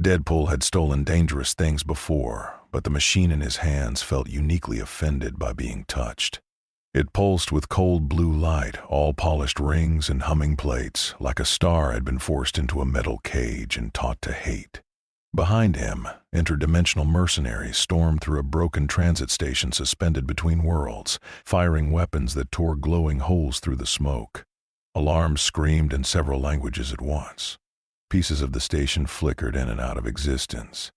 Deadpool had stolen dangerous things before, but the machine in his hands felt uniquely offended by being touched. It pulsed with cold blue light, all polished rings and humming plates, like a star had been forced into a metal cage and taught to hate. Behind him, interdimensional mercenaries stormed through a broken transit station suspended between worlds, firing weapons that tore glowing holes through the smoke. Alarms screamed in several languages at once. Pieces of the station flickered in and out of existence.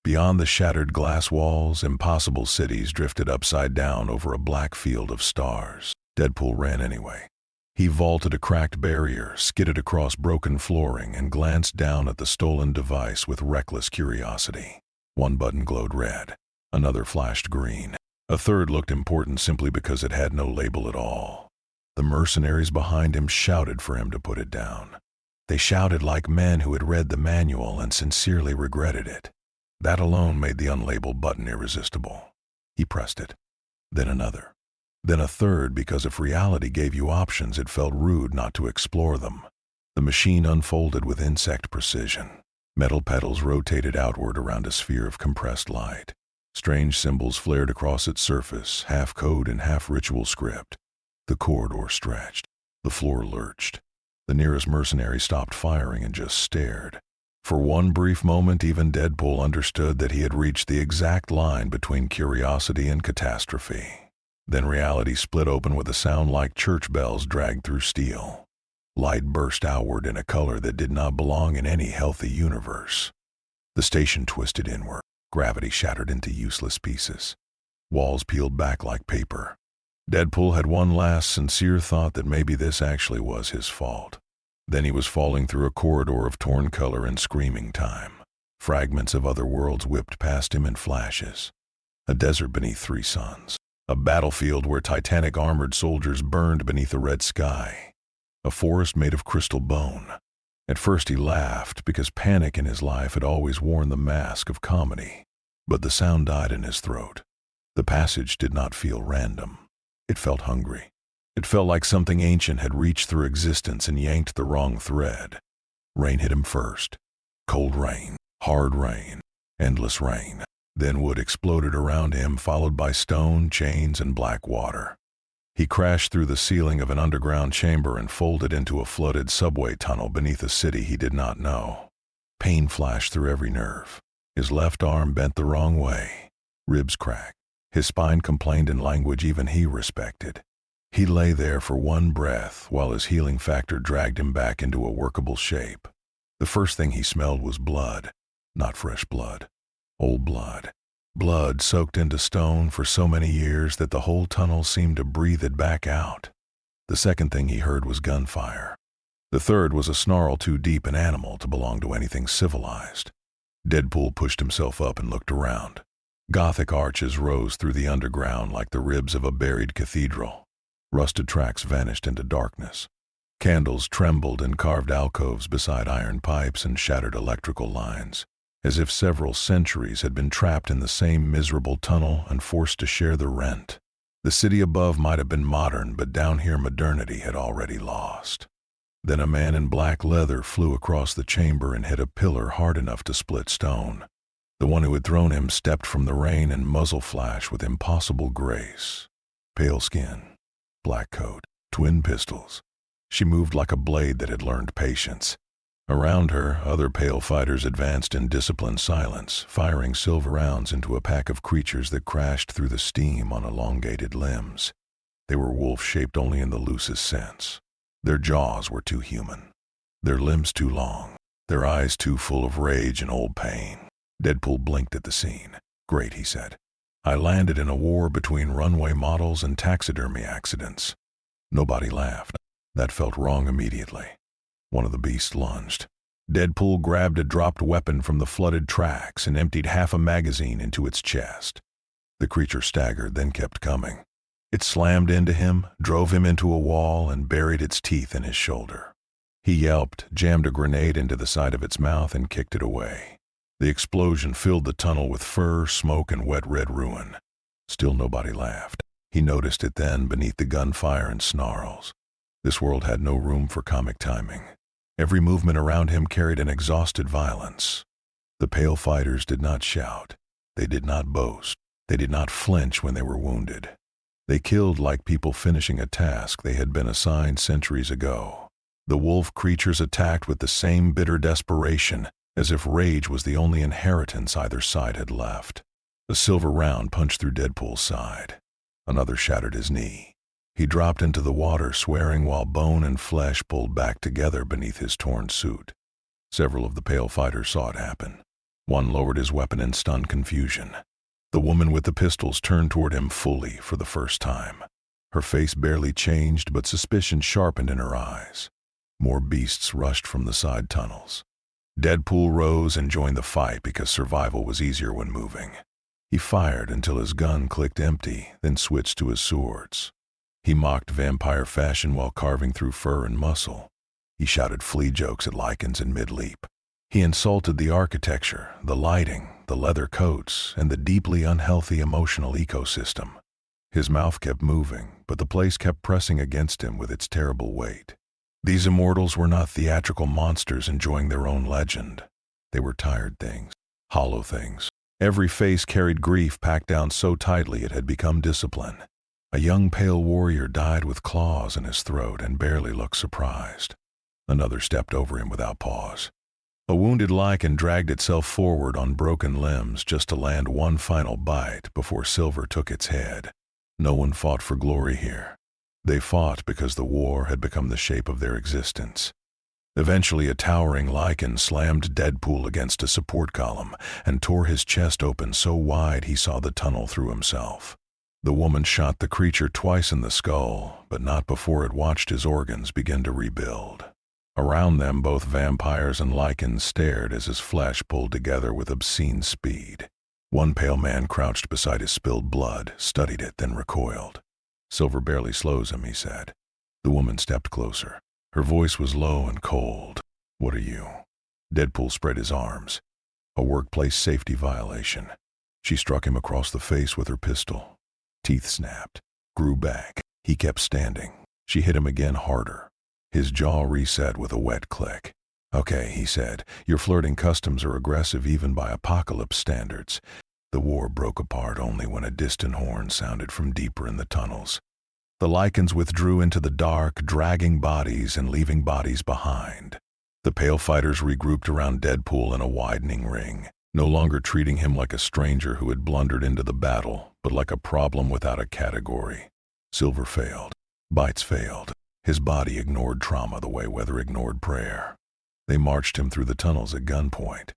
Beyond the shattered glass walls, impossible cities drifted upside down over a black field of stars. Deadpool ran anyway. He vaulted a cracked barrier, skidded across broken flooring, and glanced down at the stolen device with reckless curiosity. One button glowed red. Another flashed green. A third looked important simply because it had no label at all. The mercenaries behind him shouted for him to put it down. They shouted like men who had read the manual and sincerely regretted it. That alone made the unlabeled button irresistible. He pressed it. Then another. Then a third, because if reality gave you options, it felt rude not to explore them. The machine unfolded with insect precision. Metal petals rotated outward around a sphere of compressed light. Strange symbols flared across its surface, half code and half ritual script. The corridor stretched. The floor lurched. The nearest mercenary stopped firing and just stared. For one brief moment, even Deadpool understood that he had reached the exact line between curiosity and catastrophe. Then reality split open with a sound like church bells dragged through steel. Light burst outward in a color that did not belong in any healthy universe. The station twisted inward. Gravity shattered into useless pieces. Walls peeled back like paper. Deadpool had one last sincere thought that maybe this actually was his fault. Then he was falling through a corridor of torn color and screaming time. Fragments of other worlds whipped past him in flashes. A desert beneath three suns. A battlefield where titanic armored soldiers burned beneath a red sky. A forest made of crystal bone. At first he laughed because panic in his life had always worn the mask of comedy. But the sound died in his throat. The passage did not feel random. It felt hungry. It felt like something ancient had reached through existence and yanked the wrong thread. Rain hit him first. Cold rain, hard rain, endless rain. Then wood exploded around him, followed by stone, chains, and black water. He crashed through the ceiling of an underground chamber and folded into a flooded subway tunnel beneath a city he did not know. Pain flashed through every nerve. His left arm bent the wrong way. Ribs cracked. His spine complained in language even he respected. He lay there for one breath while his healing factor dragged him back into a workable shape. The first thing he smelled was blood. Not fresh blood. Old blood. Blood soaked into stone for so many years that the whole tunnel seemed to breathe it back out. The second thing he heard was gunfire. The third was a snarl too deep an animal to belong to anything civilized. Deadpool pushed himself up and looked around. Gothic arches rose through the underground like the ribs of a buried cathedral. Rusted tracks vanished into darkness. Candles trembled in carved alcoves beside iron pipes and shattered electrical lines, as if several centuries had been trapped in the same miserable tunnel and forced to share the rent. The city above might have been modern, but down here modernity had already lost. Then a man in black leather flew across the chamber and hit a pillar hard enough to split stone. The one who had thrown him stepped from the rain and muzzle flash with impossible grace. Pale skin. Black coat, twin pistols. She moved like a blade that had learned patience. Around her, other pale fighters advanced in disciplined silence, firing silver rounds into a pack of creatures that crashed through the steam on elongated limbs. They were wolf-shaped only in the loosest sense. Their jaws were too human. Their limbs too long. Their eyes too full of rage and old pain. Deadpool blinked at the scene. "Great," he said. "I landed in a war between runway models and taxidermy accidents." Nobody laughed. That felt wrong immediately. One of the beasts lunged. Deadpool grabbed a dropped weapon from the flooded tracks and emptied half a magazine into its chest. The creature staggered, then kept coming. It slammed into him, drove him into a wall, and buried its teeth in his shoulder. He yelped, jammed a grenade into the side of its mouth, and kicked it away. The explosion filled the tunnel with fur, smoke, and wet red ruin. Still nobody laughed. He noticed it then beneath the gunfire and snarls. This world had no room for comic timing. Every movement around him carried an exhausted violence. The pale fighters did not shout. They did not boast. They did not flinch when they were wounded. They killed like people finishing a task they had been assigned centuries ago. The wolf creatures attacked with the same bitter desperation, as if rage was the only inheritance either side had left. A silver round punched through Deadpool's side. Another shattered his knee. He dropped into the water, swearing while bone and flesh pulled back together beneath his torn suit. Several of the pale fighters saw it happen. One lowered his weapon in stunned confusion. The woman with the pistols turned toward him fully for the first time. Her face barely changed, but suspicion sharpened in her eyes. More beasts rushed from the side tunnels. Deadpool rose and joined the fight because survival was easier when moving. He fired until his gun clicked empty, then switched to his swords. He mocked vampire fashion while carving through fur and muscle. He shouted flea jokes at Lycans in mid-leap. He insulted the architecture, the lighting, the leather coats, and the deeply unhealthy emotional ecosystem. His mouth kept moving, but the place kept pressing against him with its terrible weight. These immortals were not theatrical monsters enjoying their own legend. They were tired things, hollow things. Every face carried grief packed down so tightly it had become discipline. A young pale warrior died with claws in his throat and barely looked surprised. Another stepped over him without pause. A wounded Lycan dragged itself forward on broken limbs just to land one final bite before Silver took its head. No one fought for glory here. They fought because the war had become the shape of their existence. Eventually, a towering Lycan slammed Deadpool against a support column and tore his chest open so wide he saw the tunnel through himself. The woman shot the creature twice in the skull, but not before it watched his organs begin to rebuild. Around them, both vampires and Lycans stared as his flesh pulled together with obscene speed. One pale man crouched beside his spilled blood, studied it, then recoiled. "Silver barely slows him," he said. The woman stepped closer. Her voice was low and cold. "What are you?" Deadpool spread his arms. "A workplace safety violation." She struck him across the face with her pistol. Teeth snapped, grew back. He kept standing. She hit him again harder. His jaw reset with a wet click. "Okay," he said, "your flirting customs are aggressive even by apocalypse standards." The war broke apart only when a distant horn sounded from deeper in the tunnels. The Lycans withdrew into the dark, dragging bodies and leaving bodies behind. The pale fighters regrouped around Deadpool in a widening ring, no longer treating him like a stranger who had blundered into the battle, but like a problem without a category. Silver failed. Bites failed. His body ignored trauma the way weather ignored prayer. They marched him through the tunnels at gunpoint.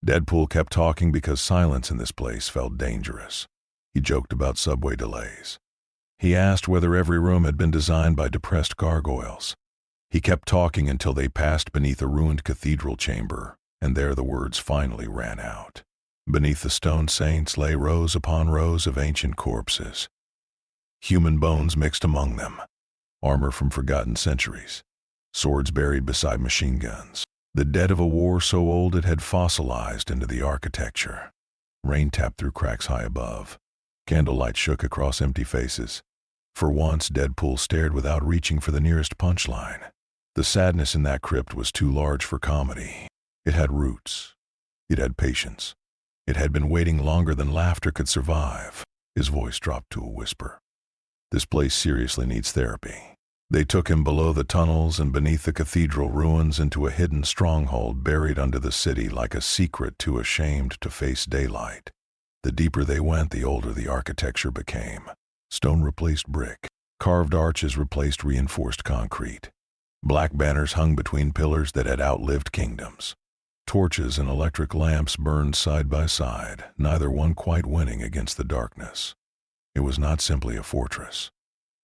Deadpool kept talking because silence in this place felt dangerous. He joked about subway delays. He asked whether every room had been designed by depressed gargoyles. He kept talking until they passed beneath a ruined cathedral chamber, and there the words finally ran out. Beneath the stone saints lay rows upon rows of ancient corpses. Human bones mixed among them. Armor from forgotten centuries. Swords buried beside machine guns. The dead of a war so old it had fossilized into the architecture. Rain tapped through cracks high above. Candlelight shook across empty faces. For once, Deadpool stared without reaching for the nearest punchline. The sadness in that crypt was too large for comedy. It had roots. It had patience. It had been waiting longer than laughter could survive. His voice dropped to a whisper. "This place seriously needs therapy." They took him below the tunnels and beneath the cathedral ruins into a hidden stronghold buried under the city like a secret too ashamed to face daylight. The deeper they went, the older the architecture became. Stone replaced brick. Carved arches replaced reinforced concrete. Black banners hung between pillars that had outlived kingdoms. Torches and electric lamps burned side by side, neither one quite winning against the darkness. It was not simply a fortress.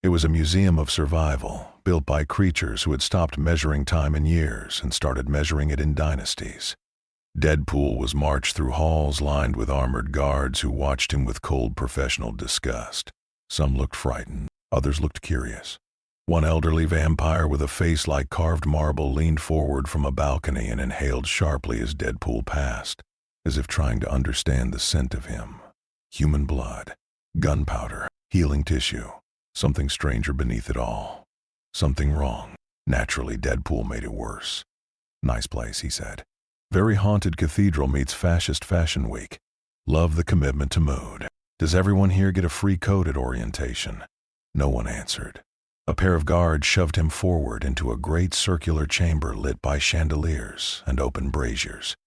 It was a museum of survival, built by creatures who had stopped measuring time in years and started measuring it in dynasties. Deadpool was marched through halls lined with armored guards who watched him with cold professional disgust. Some looked frightened, others looked curious. One elderly vampire with a face like carved marble leaned forward from a balcony and inhaled sharply as Deadpool passed, as if trying to understand the scent of him. Human blood, gunpowder, healing tissue. Something stranger beneath it all. Something wrong. Naturally, Deadpool made it worse. "Nice place," he said. Very haunted cathedral meets fascist fashion week. Love the commitment to mood. Does everyone here get a free coat at orientation? No one answered. A pair of guards shoved him forward into a great circular chamber lit by chandeliers and open braziers.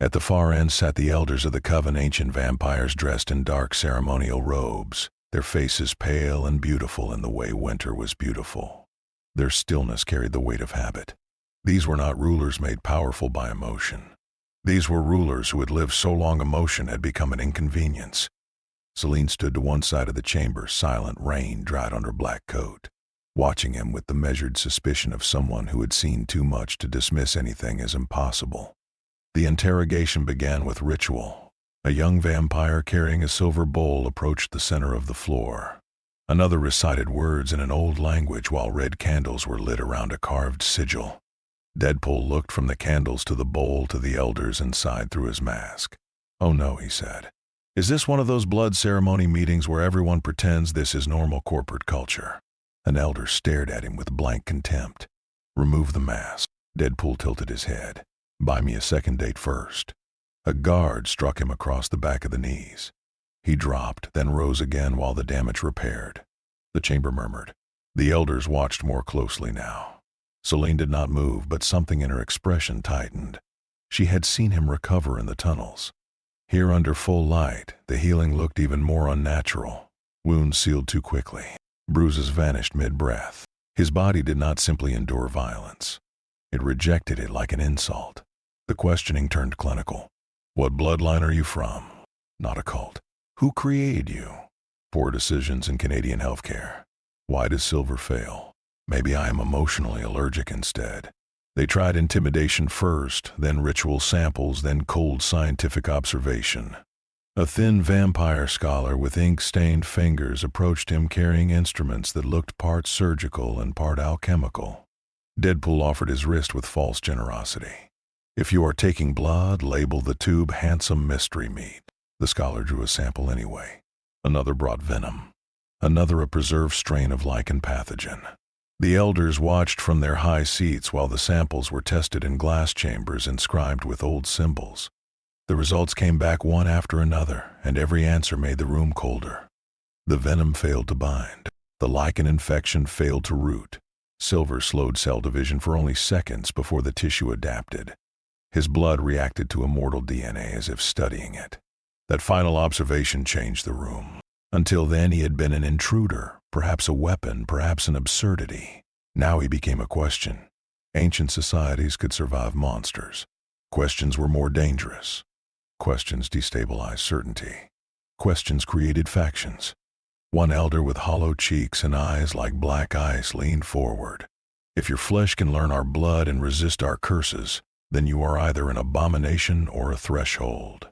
At the far end sat the elders of the coven, ancient vampires dressed in dark ceremonial robes, their faces pale and beautiful in the way winter was beautiful. Their stillness carried the weight of habit. These were not rulers made powerful by emotion. These were rulers who had lived so long emotion had become an inconvenience. Celine stood to one side of the chamber, silent, rain dried on her black coat, watching him with the measured suspicion of someone who had seen too much to dismiss anything as impossible. The interrogation began with ritual. A young vampire carrying a silver bowl approached the center of the floor. Another recited words in an old language while red candles were lit around a carved sigil. Deadpool looked from the candles to the bowl to the elders and sighed through his mask. "Oh no," he said. "Is this one of those blood ceremony meetings where everyone pretends this is normal corporate culture?" An elder stared at him with blank contempt. "Remove the mask." Deadpool tilted his head. "Buy me a second date first." A guard struck him across the back of the knees. He dropped, then rose again while the damage repaired. The chamber murmured. The elders watched more closely now. Celine did not move, but something in her expression tightened. She had seen him recover in the tunnels. Here under full light, the healing looked even more unnatural. Wounds sealed too quickly. Bruises vanished mid-breath. His body did not simply endure violence. It rejected it like an insult. The questioning turned clinical. "What bloodline are you from?" "Not a cult." "Who created you?" "Poor decisions in Canadian healthcare." "Why does silver fail?" "Maybe I am emotionally allergic instead." They tried intimidation first, then ritual samples, then cold scientific observation. A thin vampire scholar with ink-stained fingers approached him carrying instruments that looked part surgical and part alchemical. Deadpool offered his wrist with false generosity. "If you are taking blood, label the tube handsome mystery meat." The scholar drew a sample anyway. Another brought venom. Another a preserved strain of Lycan pathogen. The elders watched from their high seats while the samples were tested in glass chambers inscribed with old symbols. The results came back one after another, and every answer made the room colder. The venom failed to bind. The Lycan infection failed to root. Silver slowed cell division for only seconds before the tissue adapted. His blood reacted to immortal DNA as if studying it. That final observation changed the room. Until then he had been an intruder, perhaps a weapon, perhaps an absurdity. Now he became a question. Ancient societies could survive monsters. Questions were more dangerous. Questions destabilized certainty. Questions created factions. One elder with hollow cheeks and eyes like black ice leaned forward. "If your flesh can learn our blood and resist our curses, then you are either an abomination or a threshold."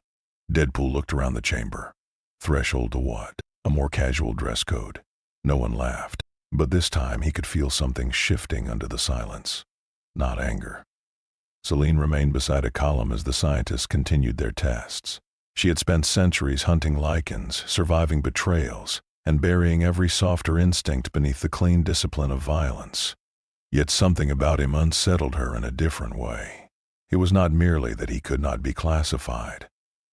Deadpool looked around the chamber. Threshold to what? A more casual dress code. No one laughed, but this time he could feel something shifting under the silence. Not anger. Celine remained beside a column as the scientists continued their tests. She had spent centuries hunting Lycans, surviving betrayals, and burying every softer instinct beneath the clean discipline of violence. Yet something about him unsettled her in a different way. It was not merely that he could not be classified.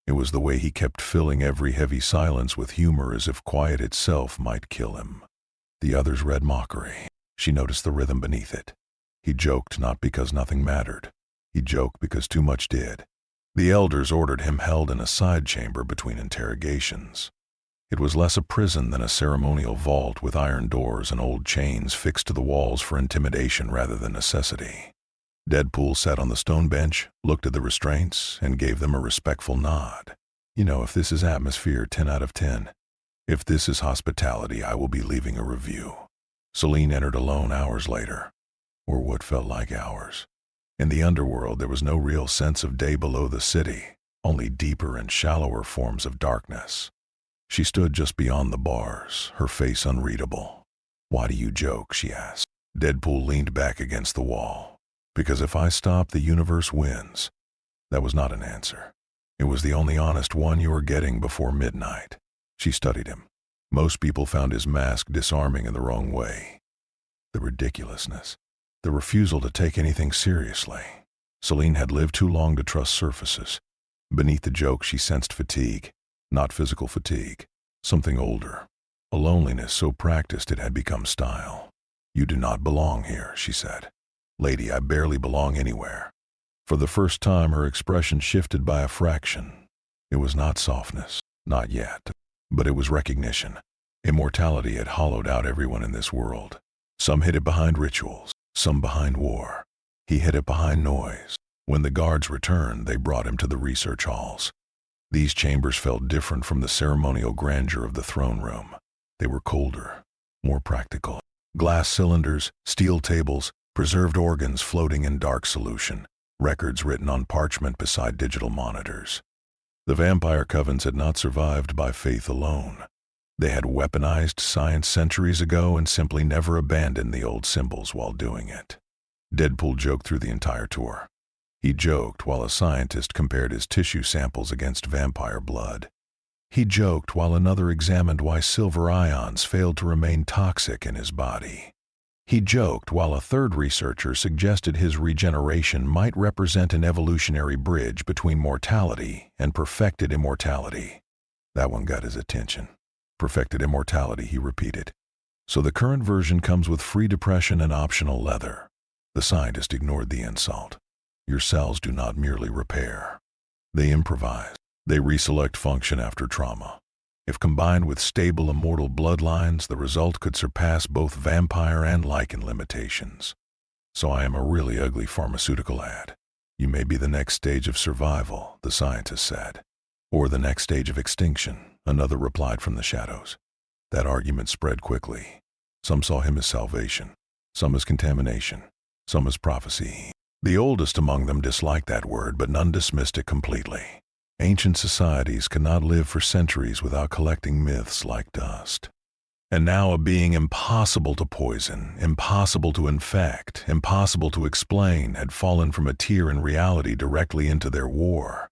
It was the way he kept filling every heavy silence with humor as if quiet itself might kill him. The others read mockery. She noticed the rhythm beneath it. He joked not because nothing mattered. He joked because too much did. The elders ordered him held in a side chamber between interrogations. It was less a prison than a ceremonial vault with iron doors and old chains fixed to the walls for intimidation rather than necessity. Deadpool sat on the stone bench, looked at the restraints, and gave them a respectful nod. "You know, if this is atmosphere, 10 out of 10. If this is hospitality, I will be leaving a review." Celine entered alone hours later, or what felt like hours. In the underworld, there was no real sense of day below the city, only deeper and shallower forms of darkness. She stood just beyond the bars, her face unreadable. "Why do you joke?" she asked. Deadpool leaned back against the wall. "Because if I stop, the universe wins." That was not an answer. It was the only honest one you were getting before midnight. She studied him. Most people found his mask disarming in the wrong way. The ridiculousness. The refusal to take anything seriously. Celine had lived too long to trust surfaces. Beneath the joke she sensed fatigue, not physical fatigue, something older, a loneliness so practiced it had become style. "You do not belong here," she said. "Lady, I barely belong anywhere." For the first time her expression shifted by a fraction. It was not softness, not yet, but it was recognition. Immortality had hollowed out everyone in this world. Some hid it behind rituals, some behind war. He hid it behind noise. When the guards returned, they brought him to the research halls. These chambers felt different from the ceremonial grandeur of the throne room. They were colder, more practical. Glass cylinders, steel tables, preserved organs floating in dark solution, records written on parchment beside digital monitors. The vampire covens had not survived by faith alone. They had weaponized science centuries ago and simply never abandoned the old symbols while doing it. Deadpool joked through the entire tour. He joked while a scientist compared his tissue samples against vampire blood. He joked while another examined why silver ions failed to remain toxic in his body. He joked while a third researcher suggested his regeneration might represent an evolutionary bridge between mortality and perfected immortality. That one got his attention. "Perfected immortality," he repeated. "So the current version comes with free depression and optional leather." The scientist ignored the insult. "Your cells do not merely repair. They improvise. They reselect function after trauma. If combined with stable immortal bloodlines, the result could surpass both vampire and Lycan limitations. So I am a really ugly pharmaceutical ad. You may be the next stage of survival," the scientist said. "Or the next stage of extinction," another replied from the shadows. That argument spread quickly. Some saw him as salvation, some as contamination, some as prophecy. The oldest among them disliked that word, but none dismissed it completely. Ancient societies could not live for centuries without collecting myths like dust. And now a being impossible to poison, impossible to infect, impossible to explain had fallen from a tier in reality directly into their war.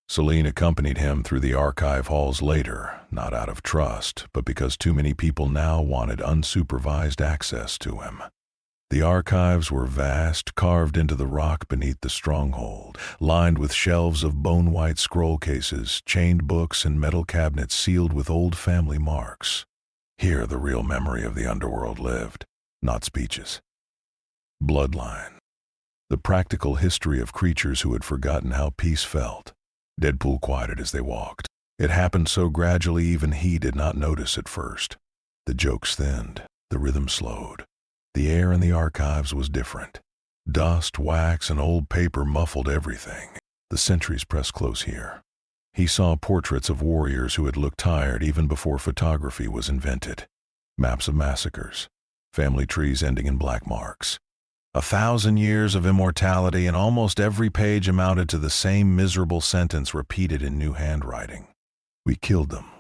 Celine accompanied him through the archive halls later, not out of trust, but because too many people now wanted unsupervised access to him. The archives were vast, carved into the rock beneath the stronghold, lined with shelves of bone-white scroll cases, chained books, and metal cabinets sealed with old family marks. Here the real memory of the underworld lived, not speeches. Bloodline. The practical history of creatures who had forgotten how peace felt. Deadpool quieted as they walked. It happened so gradually even he did not notice at first. The jokes thinned, the rhythm slowed. The air in the archives was different. Dust, wax, and old paper muffled everything. The centuries pressed close here. He saw portraits of warriors who had looked tired even before photography was invented. Maps of massacres. Family trees ending in black marks. 1,000 years of immortality, and almost every page amounted to the same miserable sentence repeated in new handwriting. "We killed them.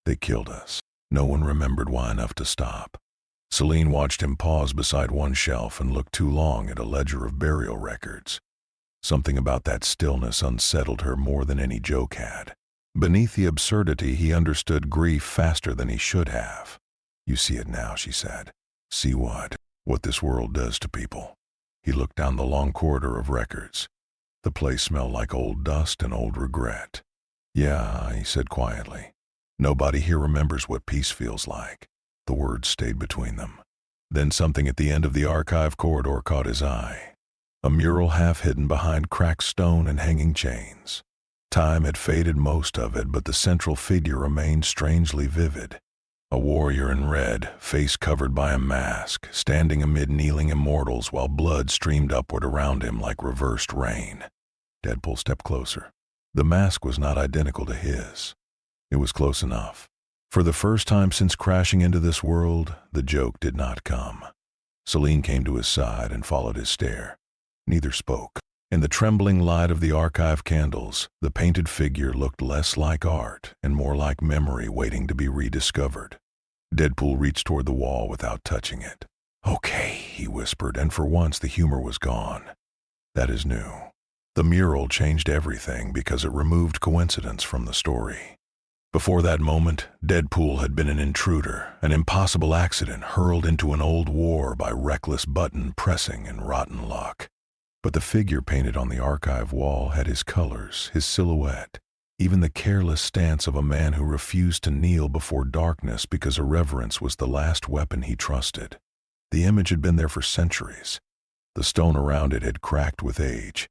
They killed us." No one remembered why enough to stop. Celine watched him pause beside one shelf and look too long at a ledger of burial records. Something about that stillness unsettled her more than any joke had. Beneath the absurdity, he understood grief faster than he should have. "You see it now," she said. "See what? What this world does to people." He looked down the long corridor of records. The place smelled like old dust and old regret. "Yeah," he said quietly. "Nobody here remembers what peace feels like." The words stayed between them. Then something at the end of the archive corridor caught his eye. A mural half hidden behind cracked stone and hanging chains. Time had faded most of it, but the central figure remained strangely vivid. A warrior in red, face covered by a mask, standing amid kneeling immortals while blood streamed upward around him like reversed rain. Deadpool stepped closer. The mask was not identical to his. It was close enough. For the first time since crashing into this world, the joke did not come. Celine came to his side and followed his stare. Neither spoke. In the trembling light of the archive candles, the painted figure looked less like art and more like memory waiting to be rediscovered. Deadpool reached toward the wall without touching it. "Okay," he whispered, and for once the humor was gone. "That is new." The mural changed everything because it removed coincidence from the story. Before that moment, Deadpool had been an intruder, an impossible accident hurled into an old war by reckless button pressing and rotten luck. But the figure painted on the archive wall had his colors, his silhouette, even the careless stance of a man who refused to kneel before darkness because irreverence was the last weapon he trusted. The image had been there for centuries. The stone around it had cracked with age.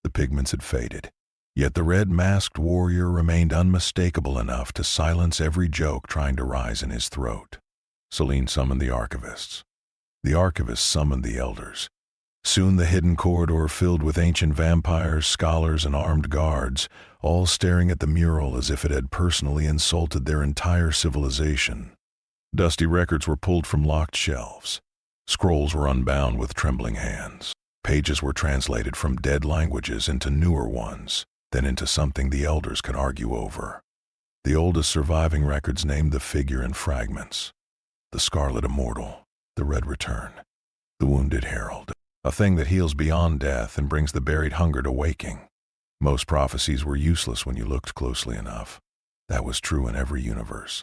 The pigments had faded. Yet the red-masked warrior remained unmistakable enough to silence every joke trying to rise in his throat. Celine summoned the archivists. The archivists summoned the elders. Soon the hidden corridor filled with ancient vampires, scholars, and armed guards, all staring at the mural as if it had personally insulted their entire civilization. Dusty records were pulled from locked shelves. Scrolls were unbound with trembling hands. Pages were translated from dead languages into newer ones, then into something the elders could argue over. The oldest surviving records named the figure in fragments. The Scarlet Immortal, the Red Return, the Wounded Herald, a thing that heals beyond death and brings the buried hunger to waking. Most prophecies were useless when you looked closely enough. That was true in every universe.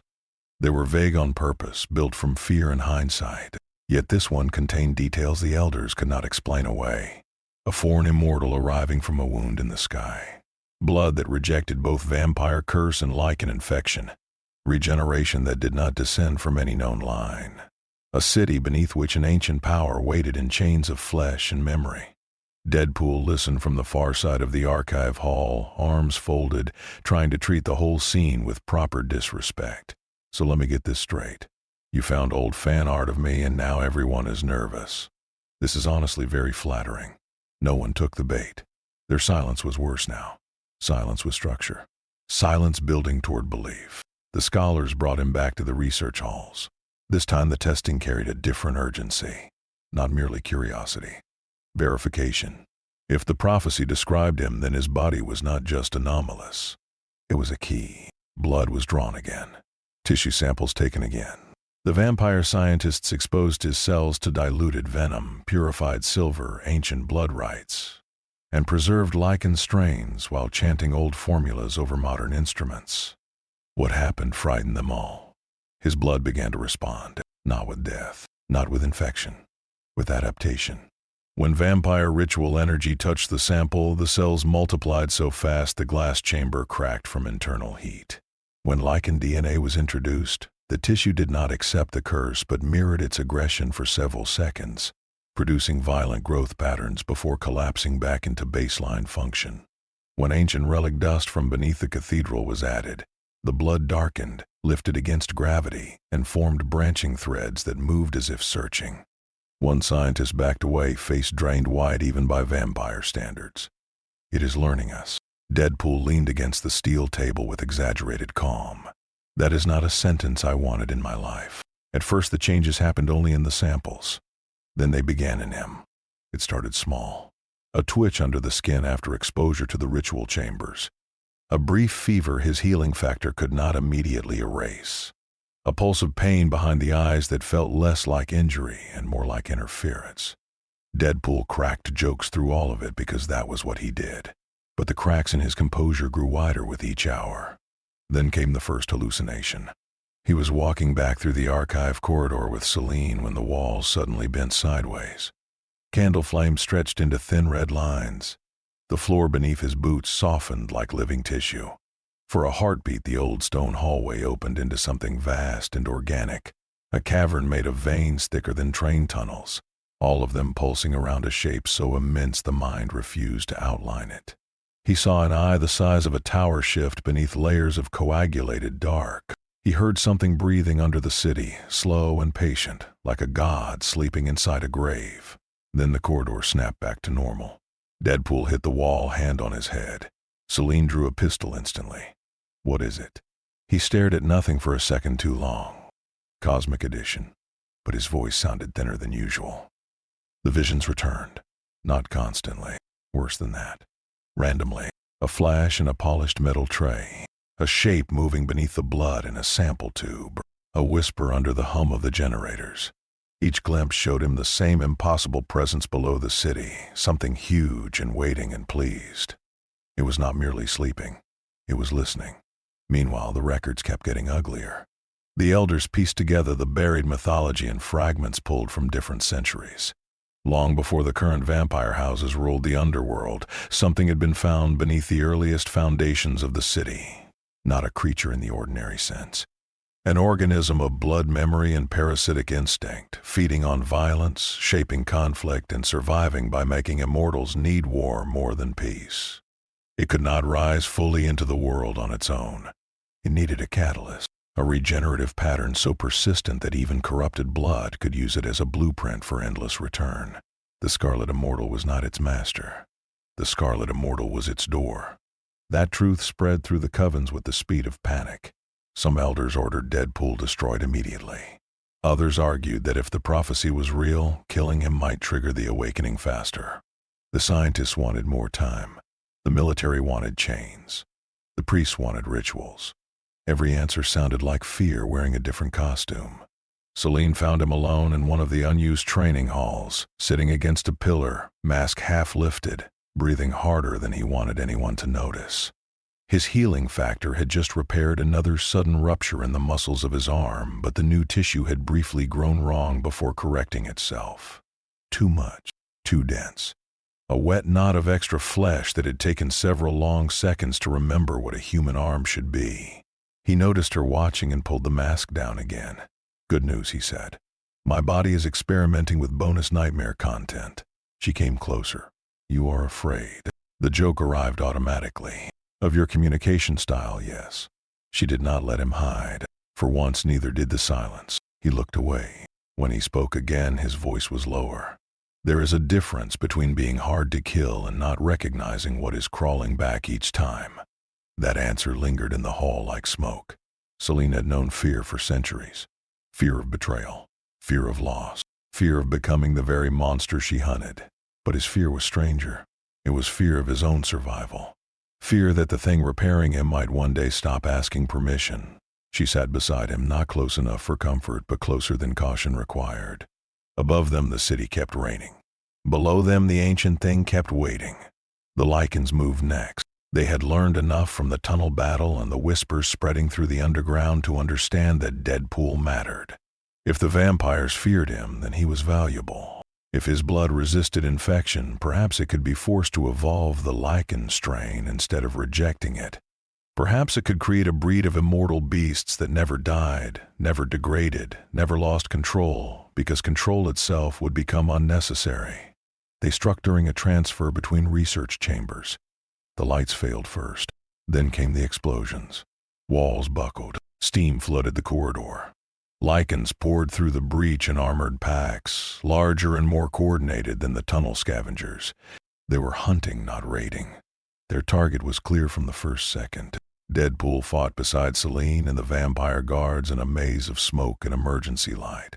They were vague on purpose, built from fear and hindsight. Yet this one contained details the elders could not explain away. A foreign immortal arriving from a wound in the sky. Blood that rejected both vampire curse and Lycan infection. Regeneration that did not descend from any known line. A city beneath which an ancient power waited in chains of flesh and memory. Deadpool listened from the far side of the archive hall, arms folded, trying to treat the whole scene with proper disrespect. So let me get this straight. You found old fan art of me and now everyone is nervous. This is honestly very flattering. No one took the bait. Their silence was worse now. Silence with structure. Silence building toward belief. The scholars brought him back to the research halls. This time the testing carried a different urgency, not merely curiosity. Verification. If the prophecy described him, then his body was not just anomalous. It was a key. Blood was drawn again. Tissue samples taken again. The vampire scientists exposed his cells to diluted venom, purified silver, ancient blood rites, and preserved Lycan strains while chanting old formulas over modern instruments. What happened frightened them all. His blood began to respond, not with death, not with infection, with adaptation. When vampire ritual energy touched the sample, the cells multiplied so fast the glass chamber cracked from internal heat. When Lycan DNA was introduced, the tissue did not accept the curse but mirrored its aggression for several seconds, producing violent growth patterns before collapsing back into baseline function. When ancient relic dust from beneath the cathedral was added, the blood darkened, lifted against gravity, and formed branching threads that moved as if searching. One scientist backed away, face drained white even by vampire standards. It is learning us. Deadpool leaned against the steel table with exaggerated calm. That is not a sentence I wanted in my life. At first the changes happened only in the samples. Then they began in him. It started small. A twitch under the skin after exposure to the ritual chambers. A brief fever his healing factor could not immediately erase. A pulse of pain behind the eyes that felt less like injury and more like interference. Deadpool cracked jokes through all of it because that was what he did. But the cracks in his composure grew wider with each hour. Then came the first hallucination. He was walking back through the archive corridor with Celine when the walls suddenly bent sideways. Candle flames stretched into thin red lines. The floor beneath his boots softened like living tissue. For a heartbeat, the old stone hallway opened into something vast and organic, a cavern made of veins thicker than train tunnels, all of them pulsing around a shape so immense the mind refused to outline it. He saw an eye the size of a tower shift beneath layers of coagulated dark. He heard something breathing under the city, slow and patient, like a god sleeping inside a grave. Then the corridor snapped back to normal. Deadpool hit the wall, hand on his head. Celine drew a pistol instantly. What is it? He stared at nothing for a second too long. Cosmic Edition. But his voice sounded thinner than usual. The visions returned. Not constantly. Worse than that. Randomly. A flash in a polished metal tray. A shape moving beneath the blood in a sample tube. A whisper under the hum of the generators. Each glimpse showed him the same impossible presence below the city, something huge and waiting and pleased. It was not merely sleeping. It was listening. Meanwhile, the records kept getting uglier. The elders pieced together the buried mythology in fragments pulled from different centuries. Long before the current vampire houses ruled the underworld, something had been found beneath the earliest foundations of the city. Not a creature in the ordinary sense. An organism of blood memory and parasitic instinct, feeding on violence, shaping conflict, and surviving by making immortals need war more than peace. It could not rise fully into the world on its own. It needed a catalyst, a regenerative pattern so persistent that even corrupted blood could use it as a blueprint for endless return. The Scarlet Immortal was not its master. The Scarlet Immortal was its door. That truth spread through the covens with the speed of panic. Some elders ordered Deadpool destroyed immediately. Others argued that if the prophecy was real, killing him might trigger the awakening faster. The scientists wanted more time. The military wanted chains. The priests wanted rituals. Every answer sounded like fear wearing a different costume. Celine found him alone in one of the unused training halls, sitting against a pillar, mask half lifted, breathing harder than he wanted anyone to notice. His healing factor had just repaired another sudden rupture in the muscles of his arm, but the new tissue had briefly grown wrong before correcting itself. Too much, too dense. A wet knot of extra flesh that had taken several long seconds to remember what a human arm should be. He noticed her watching and pulled the mask down again. "Good news," he said. "My body is experimenting with bonus nightmare content." She came closer. "You are afraid." The joke arrived automatically. "Of your communication style, yes." She did not let him hide. For once, neither did the silence. He looked away. When he spoke again, his voice was lower. "There is a difference between being hard to kill and not recognizing what is crawling back each time." That answer lingered in the hall like smoke. Celine had known fear for centuries. Fear of betrayal, fear of loss, fear of becoming the very monster she hunted. But his fear was stranger. It was fear of his own survival. Fear that the thing repairing him might one day stop asking permission. She sat beside him, not close enough for comfort, but closer than caution required. Above them, the city kept raining. Below them, the ancient thing kept waiting. The Lycans moved next. They had learned enough from the tunnel battle and the whispers spreading through the underground to understand that Deadpool mattered. If the vampires feared him, then he was valuable. If his blood resisted infection, perhaps it could be forced to evolve the Lycan strain instead of rejecting it. Perhaps it could create a breed of immortal beasts that never died, never degraded, never lost control, because control itself would become unnecessary. They struck during a transfer between research chambers. The lights failed first. Then came the explosions. Walls buckled. Steam flooded the corridor. Lycans poured through the breach in armored packs, larger and more coordinated than the tunnel scavengers. They were hunting, not raiding. Their target was clear from the first second. Deadpool fought beside Celine and the vampire guards in a maze of smoke and emergency light.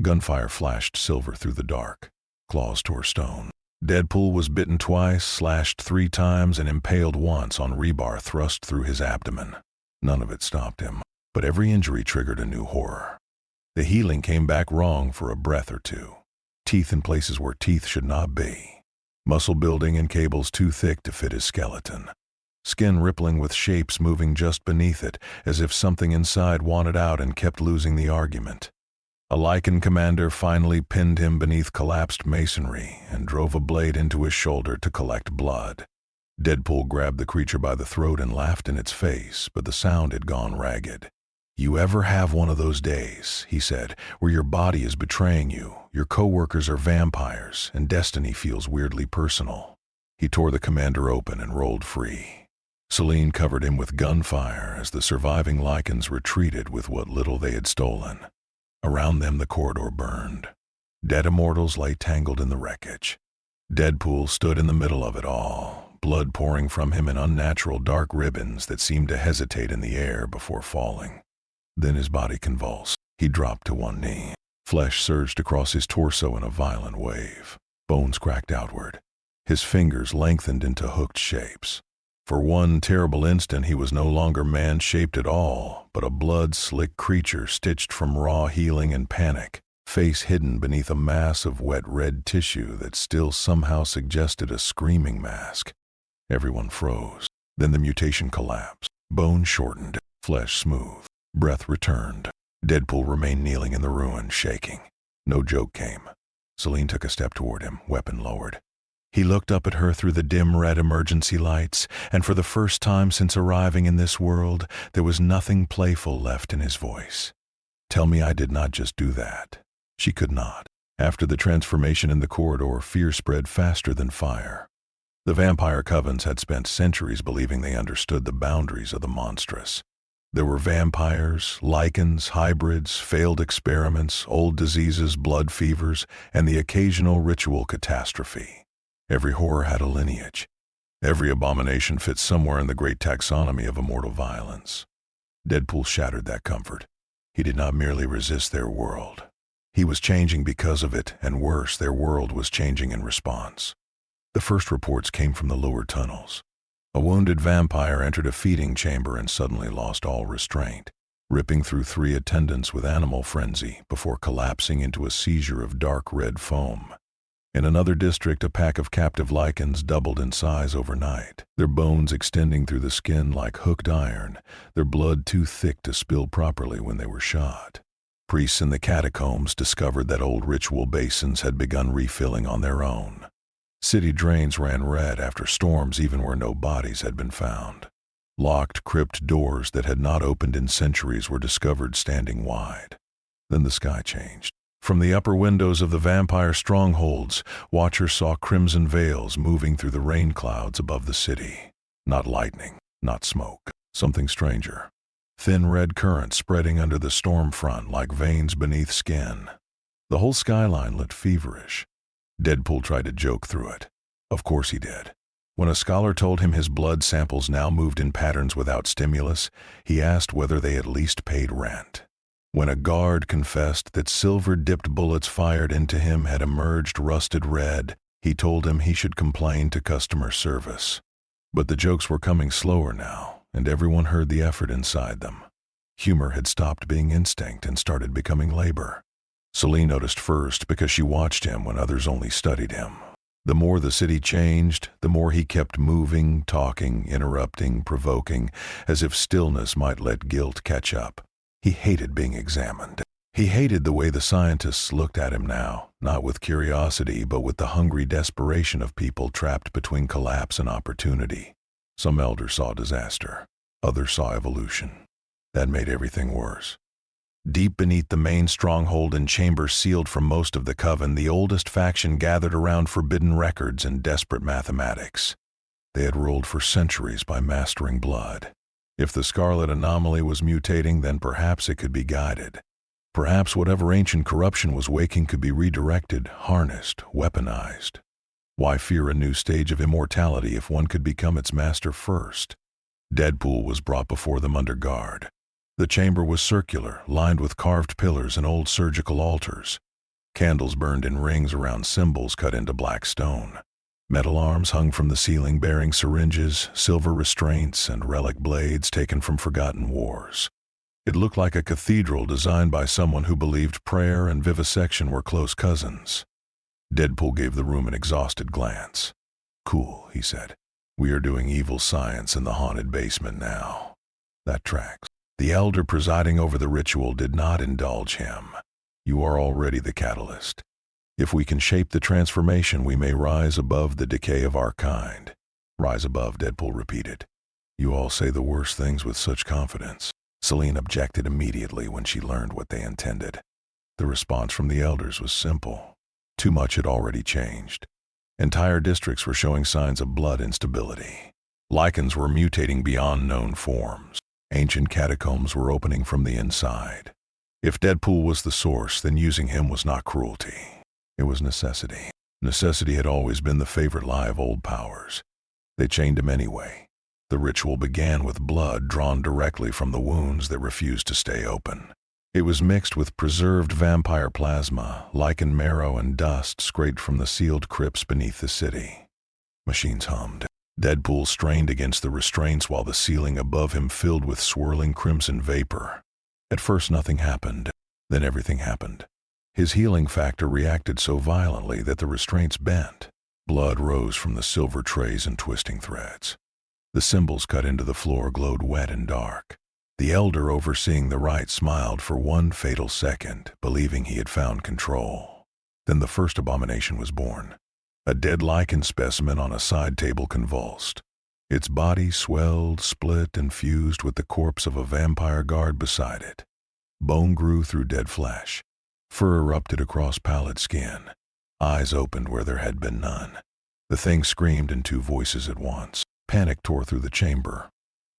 Gunfire flashed silver through the dark. Claws tore stone. Deadpool was bitten twice, slashed 3 times, and impaled once on rebar thrust through his abdomen. None of it stopped him, but every injury triggered a new horror. The healing came back wrong for a breath or two. Teeth in places where teeth should not be. Muscle building in cables too thick to fit his skeleton. Skin rippling with shapes moving just beneath it, as if something inside wanted out and kept losing the argument. A Lycan commander finally pinned him beneath collapsed masonry and drove a blade into his shoulder to collect blood. Deadpool grabbed the creature by the throat and laughed in its face, but the sound had gone ragged. "You ever have one of those days," he said, "where your body is betraying you, your coworkers are vampires, and destiny feels weirdly personal?" He tore the commander open and rolled free. Celine covered him with gunfire as the surviving Lycans retreated with what little they had stolen. Around them the corridor burned. Dead immortals lay tangled in the wreckage. Deadpool stood in the middle of it all, blood pouring from him in unnatural dark ribbons that seemed to hesitate in the air before falling. Then his body convulsed. He dropped to one knee. Flesh surged across his torso in a violent wave. Bones cracked outward. His fingers lengthened into hooked shapes. For one terrible instant he was no longer man-shaped at all, but a blood-slick creature stitched from raw healing and panic, face hidden beneath a mass of wet red tissue that still somehow suggested a screaming mask. Everyone froze. Then the mutation collapsed. Bone shortened, flesh smooth. Breath returned. Deadpool remained kneeling in the ruin, shaking. No joke came. Celine took a step toward him, weapon lowered. He looked up at her through the dim red emergency lights, and for the first time since arriving in this world, there was nothing playful left in his voice. Tell me I did not just do that. She could not. After the transformation in the corridor, fear spread faster than fire. The vampire covens had spent centuries believing they understood the boundaries of the monstrous. There were vampires, Lycans, hybrids, failed experiments, old diseases, blood fevers, and the occasional ritual catastrophe. Every horror had a lineage. Every abomination fit somewhere in the great taxonomy of immortal violence. Deadpool shattered that comfort. He did not merely resist their world. He was changing because of it, and worse, their world was changing in response. The first reports came from the lower tunnels. A wounded vampire entered a feeding chamber and suddenly lost all restraint, ripping through 3 attendants with animal frenzy before collapsing into a seizure of dark red foam. In another district, a pack of captive Lycans doubled in size overnight, their bones extending through the skin like hooked iron, their blood too thick to spill properly when they were shot. Priests in the catacombs discovered that old ritual basins had begun refilling on their own. City drains ran red after storms even where no bodies had been found. Locked crypt doors that had not opened in centuries were discovered standing wide. Then the sky changed. From the upper windows of the vampire strongholds, watchers saw crimson veils moving through the rain clouds above the city. Not lightning, not smoke, something stranger. Thin red currents spreading under the storm front like veins beneath skin. The whole skyline looked feverish. Deadpool tried to joke through it. Of course he did. When a scholar told him his blood samples now moved in patterns without stimulus, he asked whether they at least paid rent. When a guard confessed that silver-dipped bullets fired into him had emerged rusted red, he told him he should complain to customer service. But the jokes were coming slower now, and everyone heard the effort inside them. Humor had stopped being instinct and started becoming labor. Celine noticed first because she watched him when others only studied him. The more the city changed, the more he kept moving, talking, interrupting, provoking, as if stillness might let guilt catch up. He hated being examined. He hated the way the scientists looked at him now, not with curiosity, but with the hungry desperation of people trapped between collapse and opportunity. Some elders saw disaster. Others saw evolution. That made everything worse. Deep beneath the main stronghold and chamber sealed from most of the coven, the oldest faction gathered around forbidden records and desperate mathematics. They had ruled for centuries by mastering blood. If the scarlet anomaly was mutating, then perhaps it could be guided. Perhaps whatever ancient corruption was waking could be redirected, harnessed, weaponized. Why fear a new stage of immortality if one could become its master first? Deadpool was brought before them under guard. The chamber was circular, lined with carved pillars and old surgical altars. Candles burned in rings around symbols cut into black stone. Metal arms hung from the ceiling bearing syringes, silver restraints, and relic blades taken from forgotten wars. It looked like a cathedral designed by someone who believed prayer and vivisection were close cousins. Deadpool gave the room an exhausted glance. "Cool," he said. "We are doing evil science in the haunted basement now." That tracks. The elder presiding over the ritual did not indulge him. "You are already the catalyst. If we can shape the transformation, we may rise above the decay of our kind." "Rise above," Deadpool repeated. "You all say the worst things with such confidence." Celine objected immediately when she learned what they intended. The response from the elders was simple. Too much had already changed. Entire districts were showing signs of blood instability. Lycans were mutating beyond known forms. Ancient catacombs were opening from the inside. If Deadpool was the source, then using him was not cruelty. It was necessity. Necessity had always been the favorite lie of old powers. They chained him anyway. The ritual began with blood drawn directly from the wounds that refused to stay open. It was mixed with preserved vampire plasma, Lycan marrow, and dust scraped from the sealed crypts beneath the city. Machines hummed. Deadpool strained against the restraints while the ceiling above him filled with swirling crimson vapor. At first nothing happened. Then everything happened. His healing factor reacted so violently that the restraints bent. Blood rose from the silver trays in twisting threads. The symbols cut into the floor glowed wet and dark. The elder overseeing the rite smiled for one fatal second, believing he had found control. Then the first abomination was born. A dead Lycan specimen on a side table convulsed. Its body swelled, split, and fused with the corpse of a vampire guard beside it. Bone grew through dead flesh. Fur erupted across pallid skin. Eyes opened where there had been none. The thing screamed in two voices at once. Panic tore through the chamber.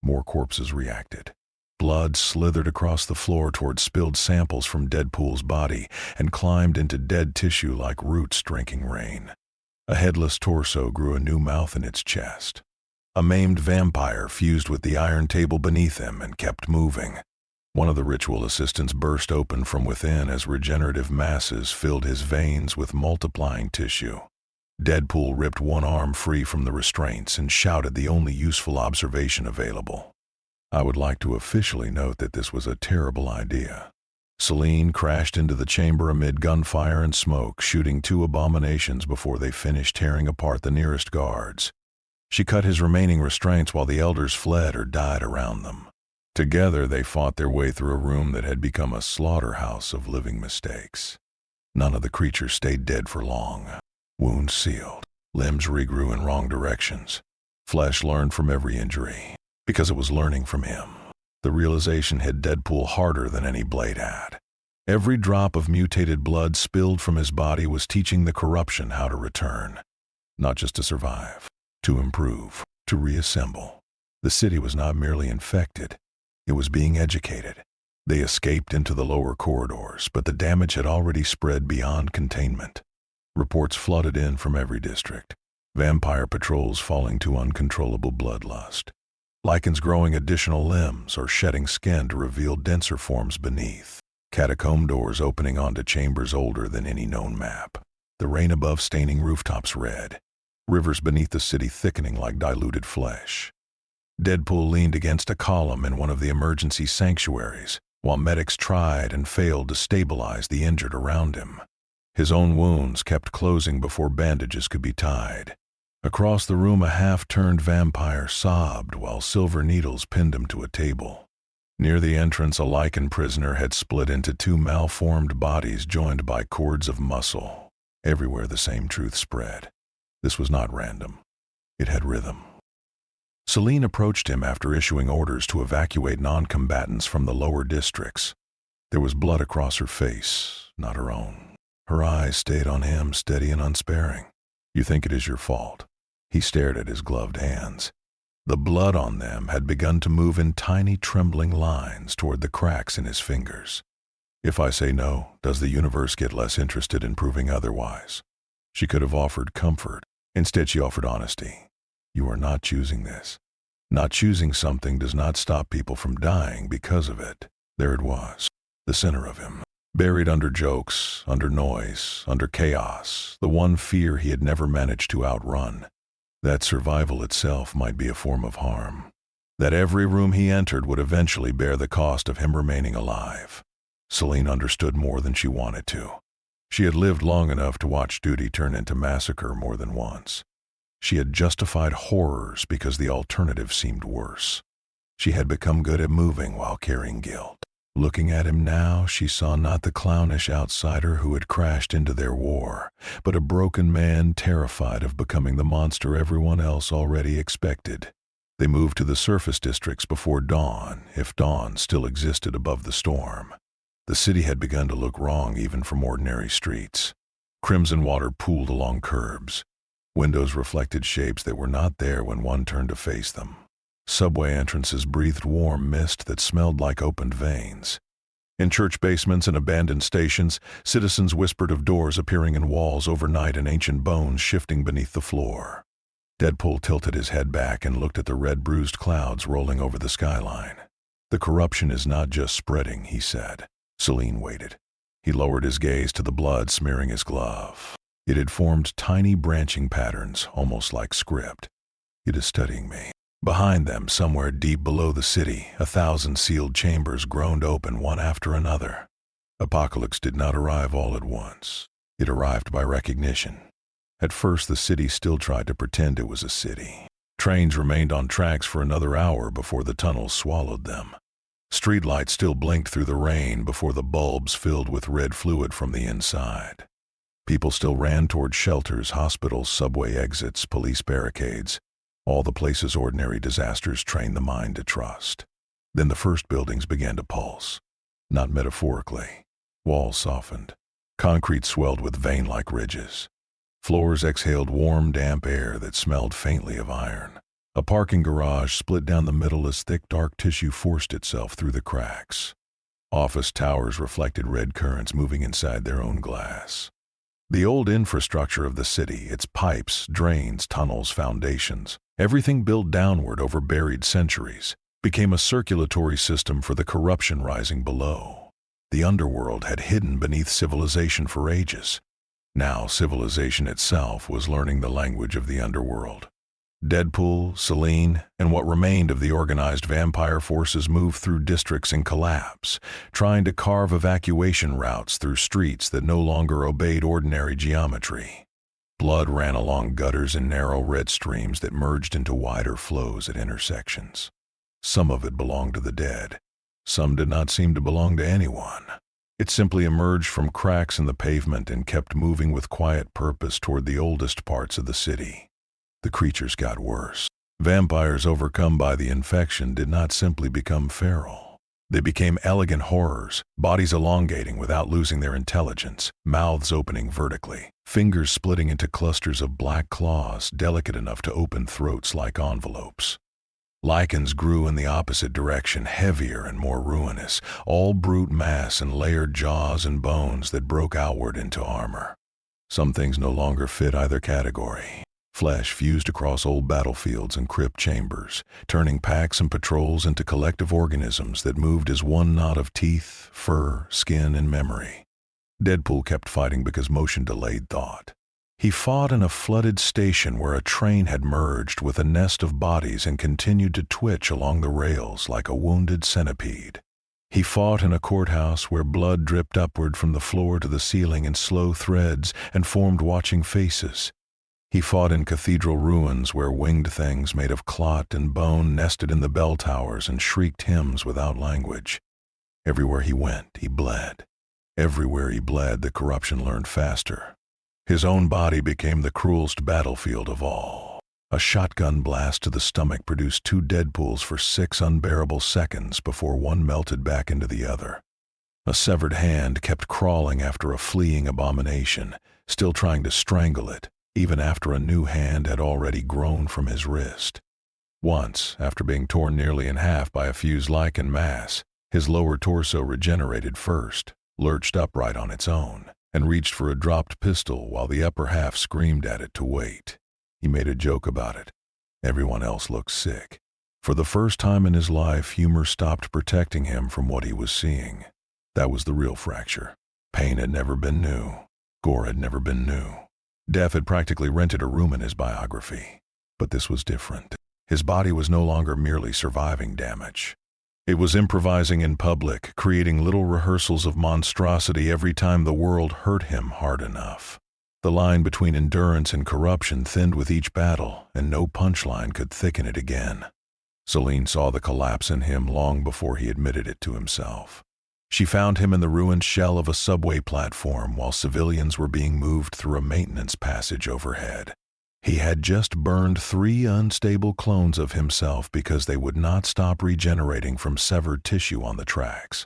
More corpses reacted. Blood slithered across the floor toward spilled samples from Deadpool's body and climbed into dead tissue like roots drinking rain. A headless torso grew a new mouth in its chest. A maimed vampire fused with the iron table beneath him and kept moving. One of the ritual assistants burst open from within as regenerative masses filled his veins with multiplying tissue. Deadpool ripped one arm free from the restraints and shouted the only useful observation available. I would like to officially note that this was a terrible idea. Celine crashed into the chamber amid gunfire and smoke, shooting two abominations before they finished tearing apart the nearest guards. She cut his remaining restraints while the elders fled or died around them. Together they fought their way through a room that had become a slaughterhouse of living mistakes. None of the creatures stayed dead for long. Wounds sealed. Limbs regrew in wrong directions. Flesh learned from every injury, because it was learning from him. The realization hit Deadpool harder than any blade had. Every drop of mutated blood spilled from his body was teaching the corruption how to return. Not just to survive, to improve, to reassemble. The city was not merely infected, it was being educated. They escaped into the lower corridors, but the damage had already spread beyond containment. Reports flooded in from every district. Vampire patrols falling to uncontrollable bloodlust. Lycans growing additional limbs or shedding skin to reveal denser forms beneath. Catacomb doors opening onto chambers older than any known map. The rain above staining rooftops red. Rivers beneath the city thickening like diluted flesh. Deadpool leaned against a column in one of the emergency sanctuaries, while medics tried and failed to stabilize the injured around him. His own wounds kept closing before bandages could be tied. Across the room a half-turned vampire sobbed while silver needles pinned him to a table. Near the entrance a Lycan prisoner had split into two malformed bodies joined by cords of muscle. Everywhere the same truth spread. This was not random. It had rhythm. Celine approached him after issuing orders to evacuate non-combatants from the lower districts. There was blood across her face, not her own. Her eyes stayed on him, steady and unsparing. You think it is your fault. He stared at his gloved hands. The blood on them had begun to move in tiny trembling lines toward the cracks in his fingers. If I say no, does the universe get less interested in proving otherwise? She could have offered comfort. Instead she offered honesty. You are not choosing this. Not choosing something does not stop people from dying because of it. There it was, the center of him. Buried under jokes, under noise, under chaos, the one fear he had never managed to outrun. That survival itself might be a form of harm. That every room he entered would eventually bear the cost of him remaining alive. Celine understood more than she wanted to. She had lived long enough to watch duty turn into massacre more than once. She had justified horrors because the alternative seemed worse. She had become good at moving while carrying guilt. Looking at him now, she saw not the clownish outsider who had crashed into their war, but a broken man terrified of becoming the monster everyone else already expected. They moved to the surface districts before dawn, if dawn still existed above the storm. The city had begun to look wrong even from ordinary streets. Crimson water pooled along curbs. Windows reflected shapes that were not there when one turned to face them. Subway entrances breathed warm mist that smelled like opened veins. In church basements and abandoned stations, citizens whispered of doors appearing in walls overnight and ancient bones shifting beneath the floor. Deadpool tilted his head back and looked at the red bruised clouds rolling over the skyline. The corruption is not just spreading, he said. Celine waited. He lowered his gaze to the blood smearing his glove. It had formed tiny branching patterns, almost like script. It is studying me. Behind them, somewhere deep below the city, 1,000 sealed chambers groaned open one after another. Apocalypse did not arrive all at once. It arrived by recognition. At first, the city still tried to pretend it was a city. Trains remained on tracks for another hour before the tunnels swallowed them. Streetlights still blinked through the rain before the bulbs filled with red fluid from the inside. People still ran toward shelters, hospitals, subway exits, police barricades, all the places ordinary disasters train the mind to trust. Then the first buildings began to pulse. Not metaphorically. Walls softened. Concrete swelled with vein-like ridges. Floors exhaled warm, damp air that smelled faintly of iron. A parking garage split down the middle as thick, dark tissue forced itself through the cracks. Office towers reflected red currents moving inside their own glass. The old infrastructure of the city, its pipes, drains, tunnels, foundations, everything built downward over buried centuries, became a circulatory system for the corruption rising below. The underworld had hidden beneath civilization for ages. Now civilization itself was learning the language of the underworld. Deadpool, Selene, and what remained of the organized vampire forces moved through districts in collapse, trying to carve evacuation routes through streets that no longer obeyed ordinary geometry. Blood ran along gutters in narrow red streams that merged into wider flows at intersections. Some of it belonged to the dead. Some did not seem to belong to anyone. It simply emerged from cracks in the pavement and kept moving with quiet purpose toward the oldest parts of the city. The creatures got worse. Vampires overcome by the infection did not simply become feral. They became elegant horrors, bodies elongating without losing their intelligence, mouths opening vertically, fingers splitting into clusters of black claws delicate enough to open throats like envelopes. Lycans grew in the opposite direction, heavier and more ruinous, all brute mass and layered jaws and bones that broke outward into armor. Some things no longer fit either category. Flesh fused across old battlefields and crypt chambers, turning packs and patrols into collective organisms that moved as one knot of teeth, fur, skin, and memory. Deadpool kept fighting because motion delayed thought. He fought in a flooded station where a train had merged with a nest of bodies and continued to twitch along the rails like a wounded centipede. He fought in a courthouse where blood dripped upward from the floor to the ceiling in slow threads and formed watching faces. He fought in cathedral ruins where winged things made of clot and bone nested in the bell towers and shrieked hymns without language. Everywhere he went, he bled. Everywhere he bled, the corruption learned faster. His own body became the cruelest battlefield of all. A shotgun blast to the stomach produced 2 Deadpools for 6 unbearable seconds before one melted back into the other. A severed hand kept crawling after a fleeing abomination, still trying to strangle it, even after a new hand had already grown from his wrist. Once, after being torn nearly in half by a fused Lycan mass, his lower torso regenerated first, lurched upright on its own, and reached for a dropped pistol while the upper half screamed at it to wait. He made a joke about it. Everyone else looked sick. For the first time in his life, humor stopped protecting him from what he was seeing. That was the real fracture. Pain had never been new. Gore had never been new. Death had practically rented a room in his biography. But this was different. His body was no longer merely surviving damage. It was improvising in public, creating little rehearsals of monstrosity every time the world hurt him hard enough. The line between endurance and corruption thinned with each battle, and no punchline could thicken it again. Selene saw the collapse in him long before he admitted it to himself. She found him in the ruined shell of a subway platform while civilians were being moved through a maintenance passage overhead. He had just burned 3 unstable clones of himself because they would not stop regenerating from severed tissue on the tracks.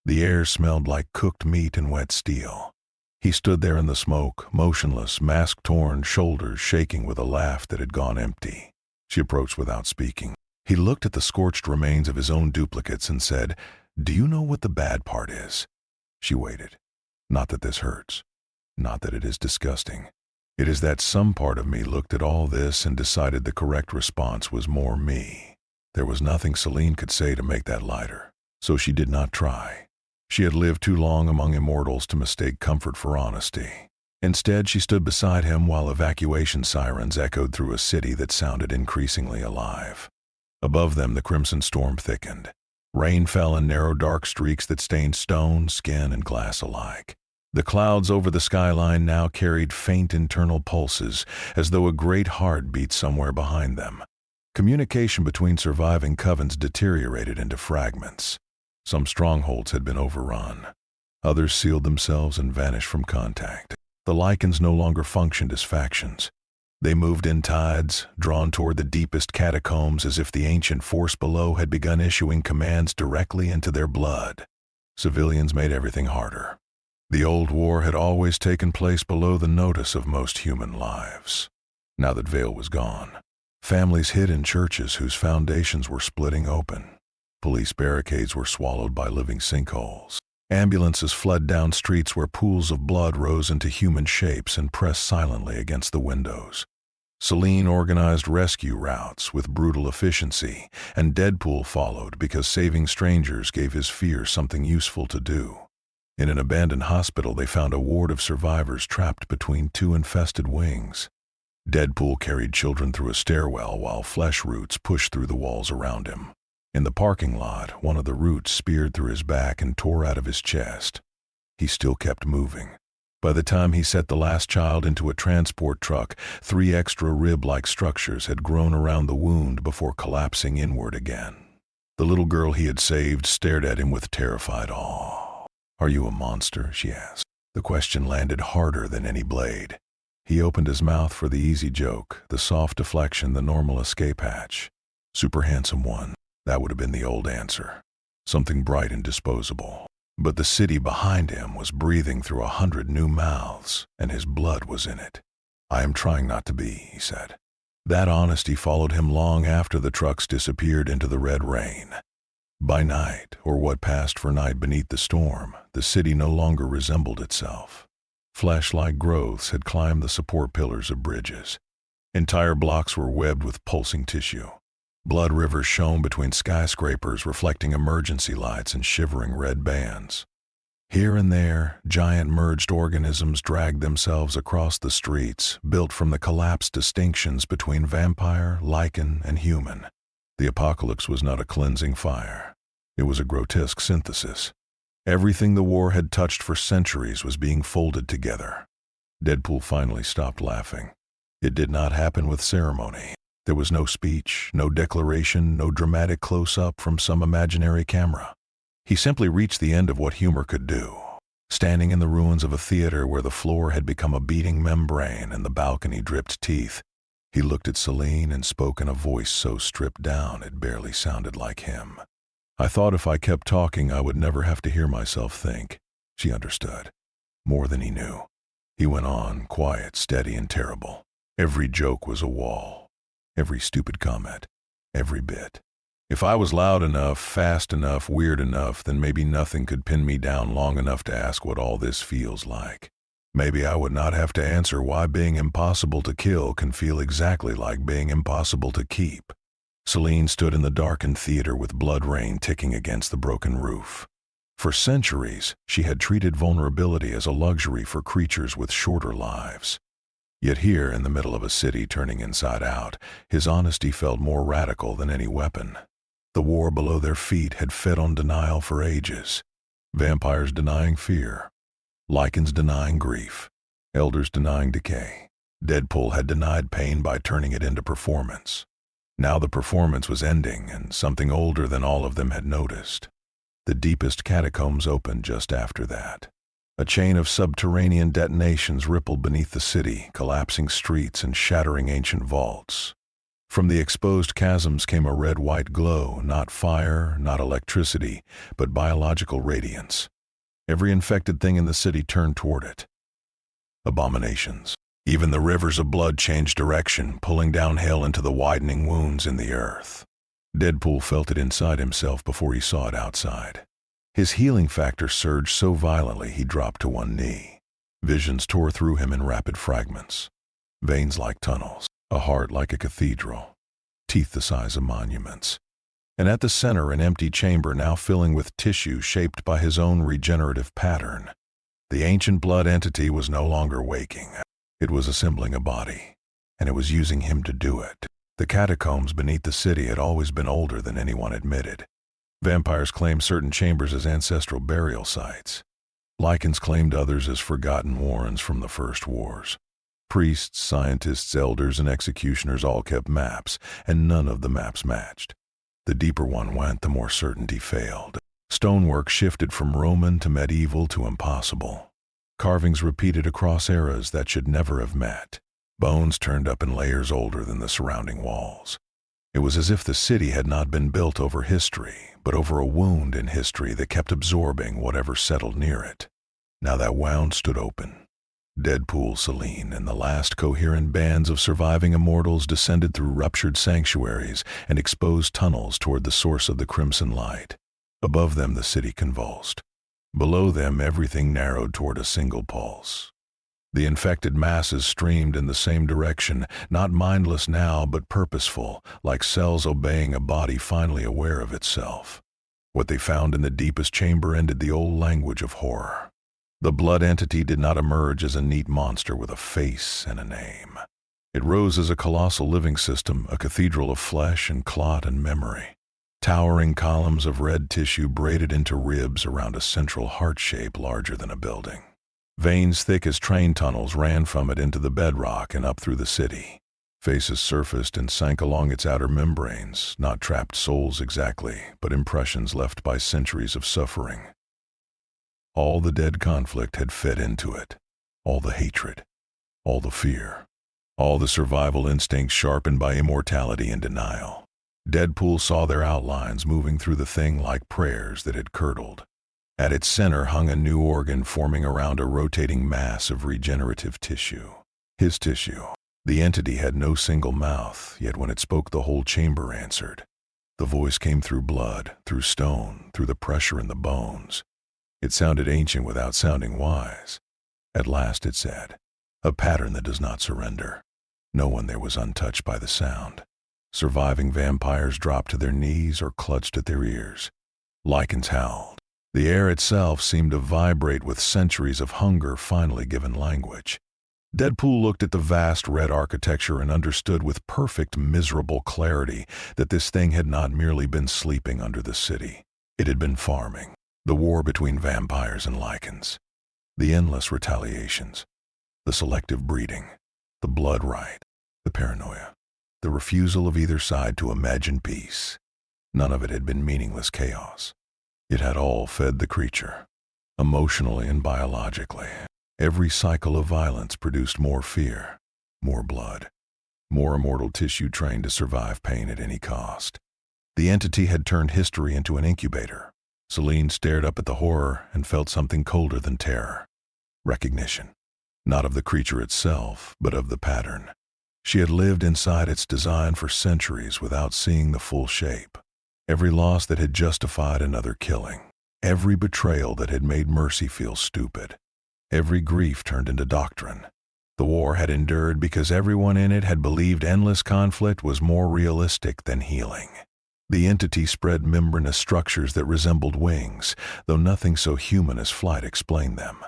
The air smelled like cooked meat and wet steel. He stood there in the smoke, motionless, mask torn, shoulders shaking with a laugh that had gone empty. She approached without speaking. He looked at the scorched remains of his own duplicates and said, "Do you know what the bad part is?" She waited. "Not that this hurts. Not that it is disgusting. It is that some part of me looked at all this and decided the correct response was more me." There was nothing Selene could say to make that lighter, so she did not try. She had lived too long among immortals to mistake comfort for honesty. Instead, she stood beside him while evacuation sirens echoed through a city that sounded increasingly alive. Above them, the crimson storm thickened. Rain fell in narrow dark streaks that stained stone, skin, and glass alike. The clouds over the skyline now carried faint internal pulses, as though a great heart beat somewhere behind them. Communication between surviving covens deteriorated into fragments. Some strongholds had been overrun. Others sealed themselves and vanished from contact. The Lycans no longer functioned as factions. They moved in tides, drawn toward the deepest catacombs as if the ancient force below had begun issuing commands directly into their blood. Civilians made everything harder. The old war had always taken place below the notice of most human lives. Now that Vale was gone, families hid in churches whose foundations were splitting open. Police barricades were swallowed by living sinkholes. Ambulances fled down streets where pools of blood rose into human shapes and pressed silently against the windows. Celine organized rescue routes with brutal efficiency, and Deadpool followed because saving strangers gave his fear something useful to do. In an abandoned hospital, they found a ward of survivors trapped between two infested wings. Deadpool carried children through a stairwell while flesh roots pushed through the walls around him. In the parking lot, one of the roots speared through his back and tore out of his chest. He still kept moving. By the time he set the last child into a transport truck, 3 extra rib-like structures had grown around the wound before collapsing inward again. The little girl he had saved stared at him with terrified awe. "Are you a monster?" she asked. The question landed harder than any blade. He opened his mouth for the easy joke, the soft deflection, the normal escape hatch. "Super handsome one." That would have been the old answer. Something bright and disposable. But the city behind him was breathing through 100 new mouths, and his blood was in it. "I am trying not to be," he said. That honesty followed him long after the trucks disappeared into the red rain. By night, or what passed for night beneath the storm, the city no longer resembled itself. Flesh-like growths had climbed the support pillars of bridges. Entire blocks were webbed with pulsing tissue. Blood rivers shone between skyscrapers, reflecting emergency lights and shivering red bands. Here and there, giant merged organisms dragged themselves across the streets, built from the collapsed distinctions between vampire, Lycan, and human. The apocalypse was not a cleansing fire. It was a grotesque synthesis. Everything the war had touched for centuries was being folded together. Deadpool finally stopped laughing. It did not happen with ceremony. There was no speech, no declaration, no dramatic close-up from some imaginary camera. He simply reached the end of what humor could do. Standing in the ruins of a theater where the floor had become a beating membrane and the balcony dripped teeth, he looked at Celine and spoke in a voice so stripped down it barely sounded like him. "I thought if I kept talking I would never have to hear myself think." She understood. More than he knew. He went on, quiet, steady, and terrible. Every joke was a wall. Every stupid comment. Every bit. If I was loud enough, fast enough, weird enough, then maybe nothing could pin me down long enough to ask what all this feels like. Maybe I would not have to answer why being impossible to kill can feel exactly like being impossible to keep. Celine stood in the darkened theater with blood rain ticking against the broken roof. For centuries, she had treated vulnerability as a luxury for creatures with shorter lives. Yet here, in the middle of a city turning inside out, his honesty felt more radical than any weapon. The war below their feet had fed on denial for ages. Vampires denying fear. Lycans denying grief. Elders denying decay. Deadpool had denied pain by turning it into performance. Now the performance was ending, and something older than all of them had noticed. The deepest catacombs opened just after that. A chain of subterranean detonations rippled beneath the city, collapsing streets and shattering ancient vaults. From the exposed chasms came a red-white glow, not fire, not electricity, but biological radiance. Every infected thing in the city turned toward it. Abominations. Even the rivers of blood changed direction, pulling downhill into the widening wounds in the earth. Deadpool felt it inside himself before he saw it outside. His healing factor surged so violently he dropped to one knee. Visions tore through him in rapid fragments. Veins like tunnels, a heart like a cathedral, teeth the size of monuments. And at the center, an empty chamber now filling with tissue shaped by his own regenerative pattern. The ancient blood entity was no longer waking. It was assembling a body, and it was using him to do it. The catacombs beneath the city had always been older than anyone admitted. Vampires claimed certain chambers as ancestral burial sites. Lycans claimed others as forgotten warrens from the first wars. Priests, scientists, elders, and executioners all kept maps, and none of the maps matched. The deeper one went, the more certainty failed. Stonework shifted from Roman to medieval to impossible. Carvings repeated across eras that should never have met. Bones turned up in layers older than the surrounding walls. It was as if the city had not been built over history, but over a wound in history that kept absorbing whatever settled near it. Now that wound stood open. Deadpool, Selene, and the last coherent bands of surviving immortals descended through ruptured sanctuaries and exposed tunnels toward the source of the crimson light. Above them the city convulsed. Below them everything narrowed toward a single pulse. The infected masses streamed in the same direction, not mindless now but purposeful, like cells obeying a body finally aware of itself. What they found in the deepest chamber ended the old language of horror. The blood entity did not emerge as a neat monster with a face and a name. It rose as a colossal living system, a cathedral of flesh and clot and memory. Towering columns of red tissue braided into ribs around a central heart shape larger than a building. Veins thick as train tunnels ran from it into the bedrock and up through the city. Faces surfaced and sank along its outer membranes, not trapped souls exactly, but impressions left by centuries of suffering. All the dead conflict had fed into it. All the hatred. All the fear. All the survival instincts sharpened by immortality and denial. Deadpool saw their outlines moving through the thing like prayers that had curdled. At its center hung a new organ forming around a rotating mass of regenerative tissue. His tissue. The entity had no single mouth, yet when it spoke the whole chamber answered. The voice came through blood, through stone, through the pressure in the bones. It sounded ancient without sounding wise. At last it said, "A pattern that does not surrender." No one there was untouched by the sound. Surviving vampires dropped to their knees or clutched at their ears. Lycans howled. The air itself seemed to vibrate with centuries of hunger finally given language. Deadpool looked at the vast red architecture and understood with perfect miserable clarity that this thing had not merely been sleeping under the city. It had been farming. The war between vampires and Lycans. The endless retaliations. The selective breeding. The blood right. The paranoia. The refusal of either side to imagine peace. None of it had been meaningless chaos. It had all fed the creature, emotionally and biologically. Every cycle of violence produced more fear, more blood, more immortal tissue trained to survive pain at any cost. The entity had turned history into an incubator. Selene stared up at the horror and felt something colder than terror. Recognition, not of the creature itself, but of the pattern. She had lived inside its design for centuries without seeing the full shape. Every loss that had justified another killing. Every betrayal that had made mercy feel stupid. Every grief turned into doctrine. The war had endured because everyone in it had believed endless conflict was more realistic than healing. The entity spread membranous structures that resembled wings, though nothing so human as flight explained them.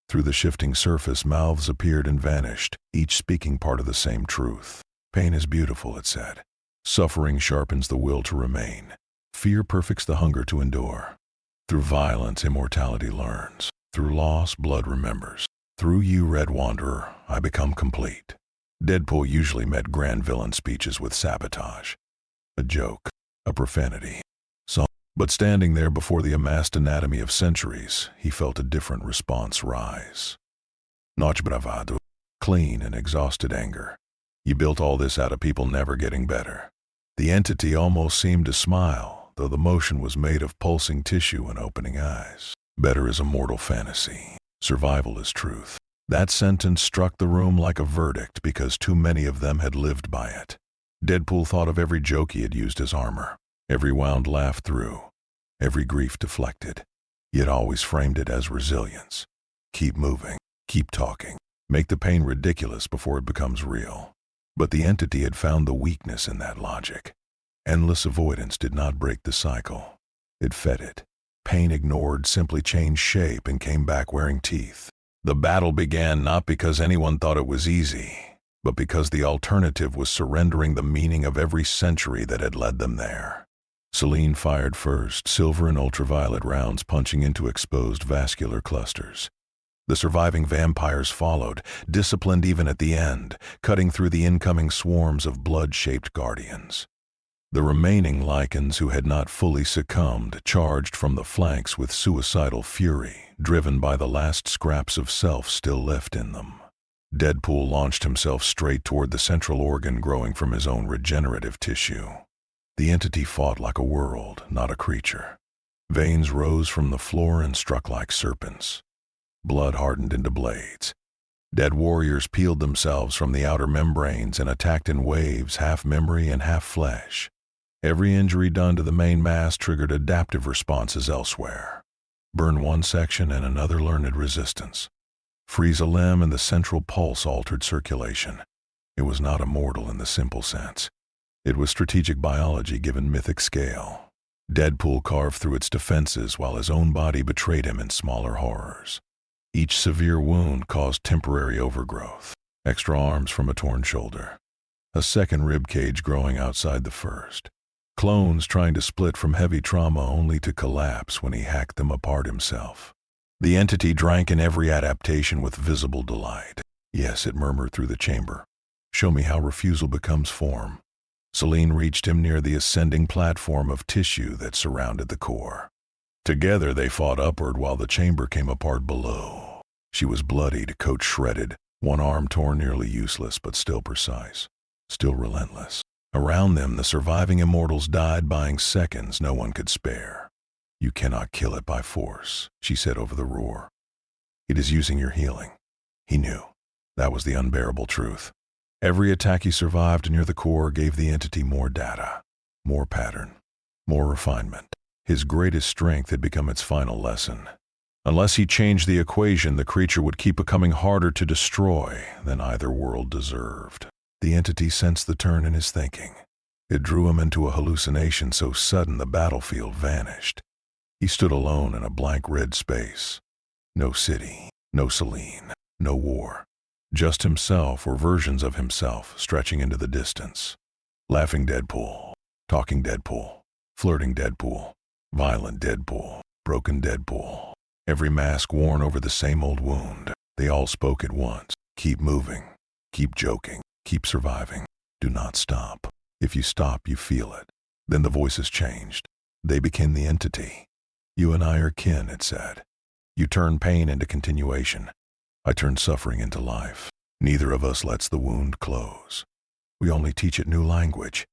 Through the shifting surface, mouths appeared and vanished, each speaking part of the same truth. Pain is beautiful, it said. Suffering sharpens the will to remain. Fear perfects the hunger to endure. Through violence, immortality learns. Through loss, blood remembers. Through you, Red Wanderer, I become complete. Deadpool usually met grand villain speeches with sabotage. A joke, a profanity. But standing there before the amassed anatomy of centuries, he felt a different response rise. Noche bravado. Clean and exhausted anger. You built all this out of people never getting better. The entity almost seemed to smile, though the motion was made of pulsing tissue and opening eyes. Better is a mortal fantasy. Survival is truth. That sentence struck the room like a verdict because too many of them had lived by it. Deadpool thought of every joke he had used as armor, every wound laughed through, every grief deflected, yet always framed it as resilience. Keep moving, keep talking, make the pain ridiculous before it becomes real. But the entity had found the weakness in that logic. Endless avoidance did not break the cycle. It fed it. Pain ignored simply changed shape and came back wearing teeth. The battle began not because anyone thought it was easy, but because the alternative was surrendering the meaning of every century that had led them there. Selene fired first, silver and ultraviolet rounds punching into exposed vascular clusters. The surviving vampires followed, disciplined even at the end, cutting through the incoming swarms of blood-shaped guardians. The remaining Lycans who had not fully succumbed charged from the flanks with suicidal fury, driven by the last scraps of self still left in them. Deadpool launched himself straight toward the central organ growing from his own regenerative tissue. The entity fought like a world, not a creature. Veins rose from the floor and struck like serpents. Blood hardened into blades. Dead warriors peeled themselves from the outer membranes and attacked in waves, half memory and half flesh. Every injury done to the main mass triggered adaptive responses elsewhere. Burn one section and another learned resistance. Freeze a limb and the central pulse altered circulation. It was not immortal in the simple sense. It was strategic biology given mythic scale. Deadpool carved through its defenses while his own body betrayed him in smaller horrors. Each severe wound caused temporary overgrowth. Extra arms from a torn shoulder. A second rib cage growing outside the first. Clones trying to split from heavy trauma only to collapse when he hacked them apart himself. The entity drank in every adaptation with visible delight. Yes, it murmured through the chamber. Show me how refusal becomes form. Celine reached him near the ascending platform of tissue that surrounded the core. Together they fought upward while the chamber came apart below. She was bloodied, coat shredded, one arm torn nearly useless but still precise, still relentless. Around them the surviving immortals died, buying seconds no one could spare. You cannot kill it by force, she said over the roar. It is using your healing. He knew. That was the unbearable truth. Every attack he survived near the core gave the entity more data, more pattern, more refinement. His greatest strength had become its final lesson. Unless he changed the equation, the creature would keep becoming harder to destroy than either world deserved. The entity sensed the turn in his thinking. It drew him into a hallucination so sudden the battlefield vanished. He stood alone in a blank red space. No city, no Celine, no war. Just himself or versions of himself stretching into the distance. Laughing Deadpool, talking Deadpool, flirting Deadpool, violent Deadpool, broken Deadpool. Every mask worn over the same old wound. They all spoke at once. Keep moving, keep joking, keep surviving. Do not stop. If you stop, you feel it. Then the voices changed. They became the entity. You and I are kin, it said. You turn pain into continuation. I turn suffering into life. Neither of us lets the wound close. We only teach it new language.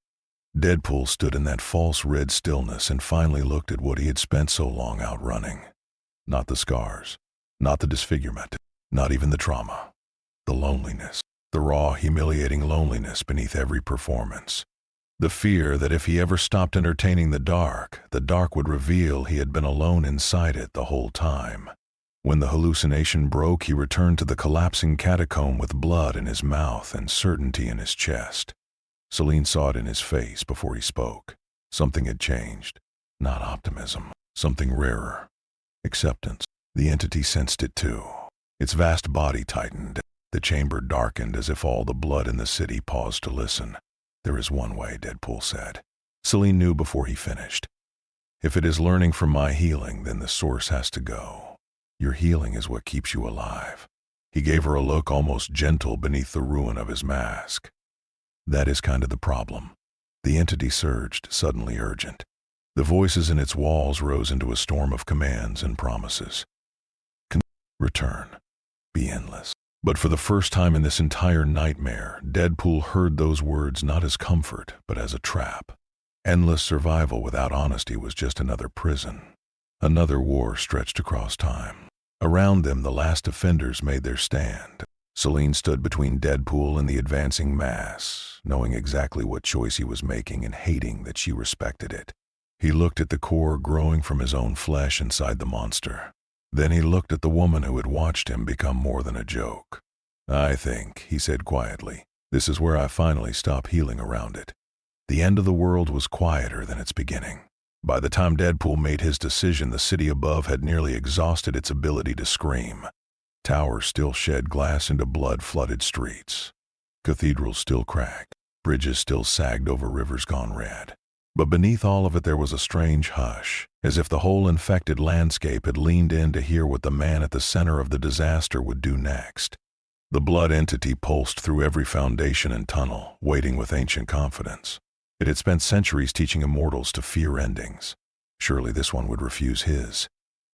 Deadpool stood in that false red stillness and finally looked at what he had spent so long outrunning. Not the scars, not the disfigurement, not even the trauma. The loneliness, the raw, humiliating loneliness beneath every performance. The fear that if he ever stopped entertaining the dark would reveal he had been alone inside it the whole time. When the hallucination broke, he returned to the collapsing catacomb with blood in his mouth and certainty in his chest. Celine saw it in his face before he spoke. Something had changed. Not optimism. Something rarer. Acceptance. The entity sensed it too. Its vast body tightened. The chamber darkened as if all the blood in the city paused to listen. There is one way, Deadpool said. Celine knew before he finished. If it is learning from my healing, then the source has to go. Your healing is what keeps you alive. He gave her a look almost gentle beneath the ruin of his mask. That is kind of the problem. The entity surged, suddenly urgent. The voices in its walls rose into a storm of commands and promises. Return. Be endless. But for the first time in this entire nightmare, Deadpool heard those words not as comfort, but as a trap. Endless survival without honesty was just another prison. Another war stretched across time. Around them, the last offenders made their stand. Celine stood between Deadpool and the advancing mass, knowing exactly what choice he was making and hating that she respected it. He looked at the core growing from his own flesh inside the monster. Then he looked at the woman who had watched him become more than a joke. I think, he said quietly, this is where I finally stop healing around it. The end of the world was quieter than its beginning. By the time Deadpool made his decision, the city above had nearly exhausted its ability to scream. Towers still shed glass into blood-flooded streets. Cathedrals still cracked. Bridges still sagged over rivers gone red. But beneath all of it there was a strange hush, as if the whole infected landscape had leaned in to hear what the man at the center of the disaster would do next. The blood entity pulsed through every foundation and tunnel, waiting with ancient confidence. It had spent centuries teaching immortals to fear endings. Surely this one would refuse his.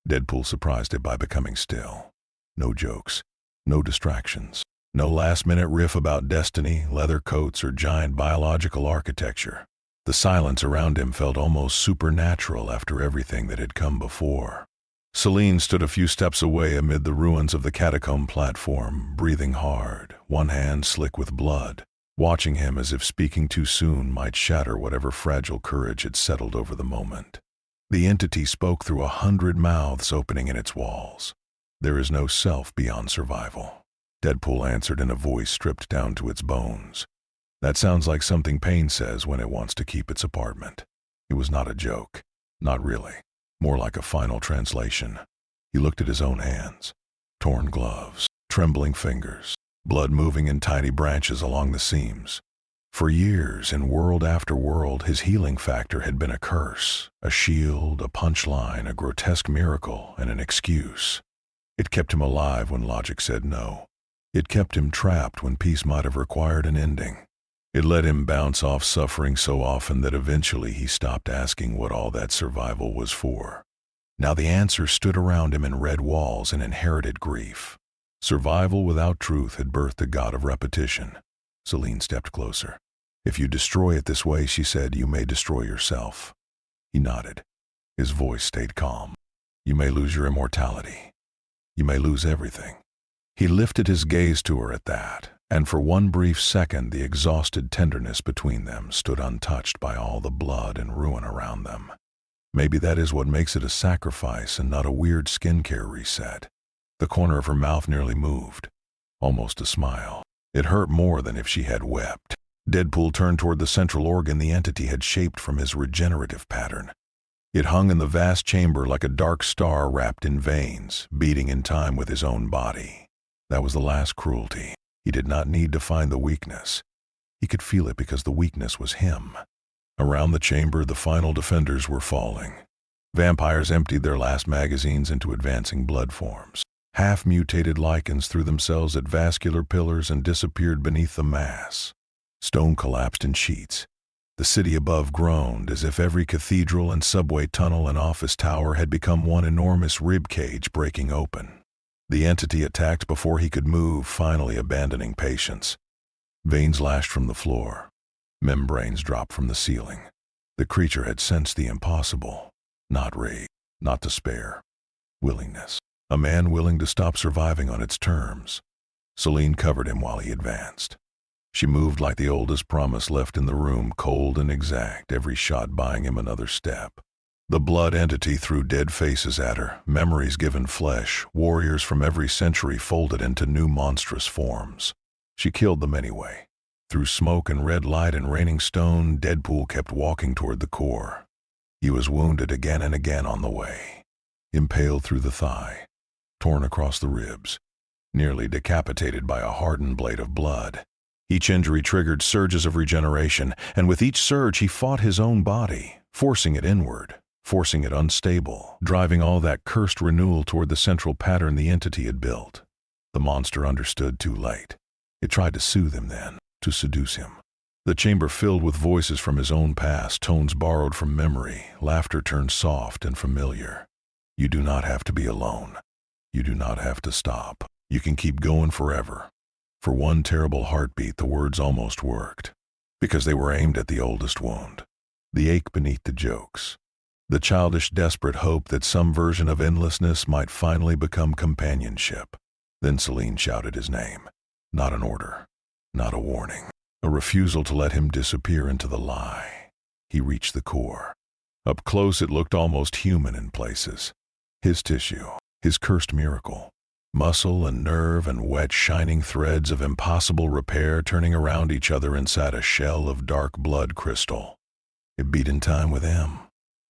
Deadpool surprised it by becoming still. No jokes, no distractions, no last-minute riff about destiny, leather coats, or giant biological architecture. The silence around him felt almost supernatural after everything that had come before. Celine stood a few steps away amid the ruins of the catacomb platform, breathing hard, one hand slick with blood, watching him as if speaking too soon might shatter whatever fragile courage had settled over the moment. The entity spoke through 100 mouths opening in its walls. There is no self beyond survival. Deadpool answered in a voice stripped down to its bones. That sounds like something pain says when it wants to keep its apartment. It was not a joke. Not really. More like a final translation. He looked at his own hands. Torn gloves, trembling fingers, blood moving in tiny branches along the seams. For years, in world after world, his healing factor had been a curse, a shield, a punchline, a grotesque miracle, and an excuse. It kept him alive when logic said no. It kept him trapped when peace might have required an ending. It let him bounce off suffering so often that eventually he stopped asking what all that survival was for. Now the answer stood around him in red walls and inherited grief. Survival without truth had birthed a god of repetition. Celine stepped closer. If you destroy it this way, she said, you may destroy yourself. He nodded. His voice stayed calm. You may lose your immortality. You may lose everything. He lifted his gaze to her at that, and for one brief second the exhausted tenderness between them stood untouched by all the blood and ruin around them. Maybe that is what makes it a sacrifice and not a weird skincare reset. The corner of her mouth nearly moved. Almost a smile. It hurt more than if she had wept. Deadpool turned toward the central organ the entity had shaped from his regenerative pattern. It hung in the vast chamber like a dark star wrapped in veins, beating in time with his own body. That was the last cruelty. He did not need to find the weakness. He could feel it because the weakness was him. Around the chamber, the final defenders were falling. Vampires emptied their last magazines into advancing blood forms. Half-mutated Lycans threw themselves at vascular pillars and disappeared beneath the mass. Stone collapsed in sheets. The city above groaned as if every cathedral and subway tunnel and office tower had become one enormous rib cage breaking open. The entity attacked before he could move, finally abandoning patience. Veins lashed from the floor. Membranes dropped from the ceiling. The creature had sensed the impossible. Not rage, not despair. Willingness. A man willing to stop surviving on its terms. Celine covered him while he advanced. She moved like the oldest promise left in the room, cold and exact, every shot buying him another step. The blood entity threw dead faces at her, memories given flesh, warriors from every century folded into new monstrous forms. She killed them anyway. Through smoke and red light and raining stone, Deadpool kept walking toward the core. He was wounded again and again on the way. Impaled through the thigh, torn across the ribs, nearly decapitated by a hardened blade of blood. Each injury triggered surges of regeneration, and with each surge he fought his own body, forcing it inward, forcing it unstable, driving all that cursed renewal toward the central pattern the entity had built. The monster understood too late. It tried to soothe him then, to seduce him. The chamber filled with voices from his own past, tones borrowed from memory, laughter turned soft and familiar. You do not have to be alone. You do not have to stop. You can keep going forever. For one terrible heartbeat, the words almost worked, because they were aimed at the oldest wound, the ache beneath the jokes, the childish, desperate hope that some version of endlessness might finally become companionship. Then Celine shouted his name. Not an order, not a warning, a refusal to let him disappear into the lie. He reached the core. Up close it looked almost human in places. His tissue, his cursed miracle. Muscle and nerve and wet, shining threads of impossible repair turning around each other inside a shell of dark blood crystal. It beat in time with him.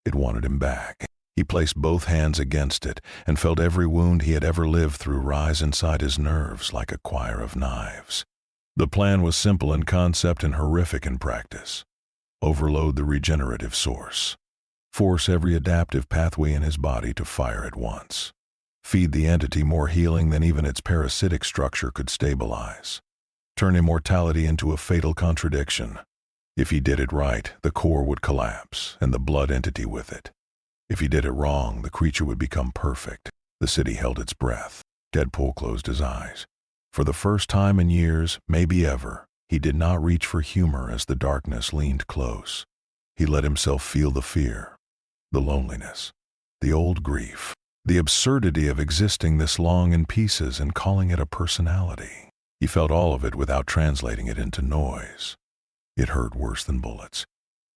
It wanted him back. He placed both hands against it and felt every wound he had ever lived through rise inside his nerves like a choir of knives. The plan was simple in concept and horrific in practice. Overload the regenerative source. Force every adaptive pathway in his body to fire at once. Feed the entity more healing than even its parasitic structure could stabilize. Turn immortality into a fatal contradiction. If he did it right, the core would collapse, and the blood entity with it. If he did it wrong, the creature would become perfect. The city held its breath. Deadpool closed his eyes. For the first time in years, maybe ever, he did not reach for humor as the darkness leaned close. He let himself feel the fear, the loneliness, the old grief, the absurdity of existing this long in pieces and calling it a personality. He felt all of it without translating it into noise. It hurt worse than bullets,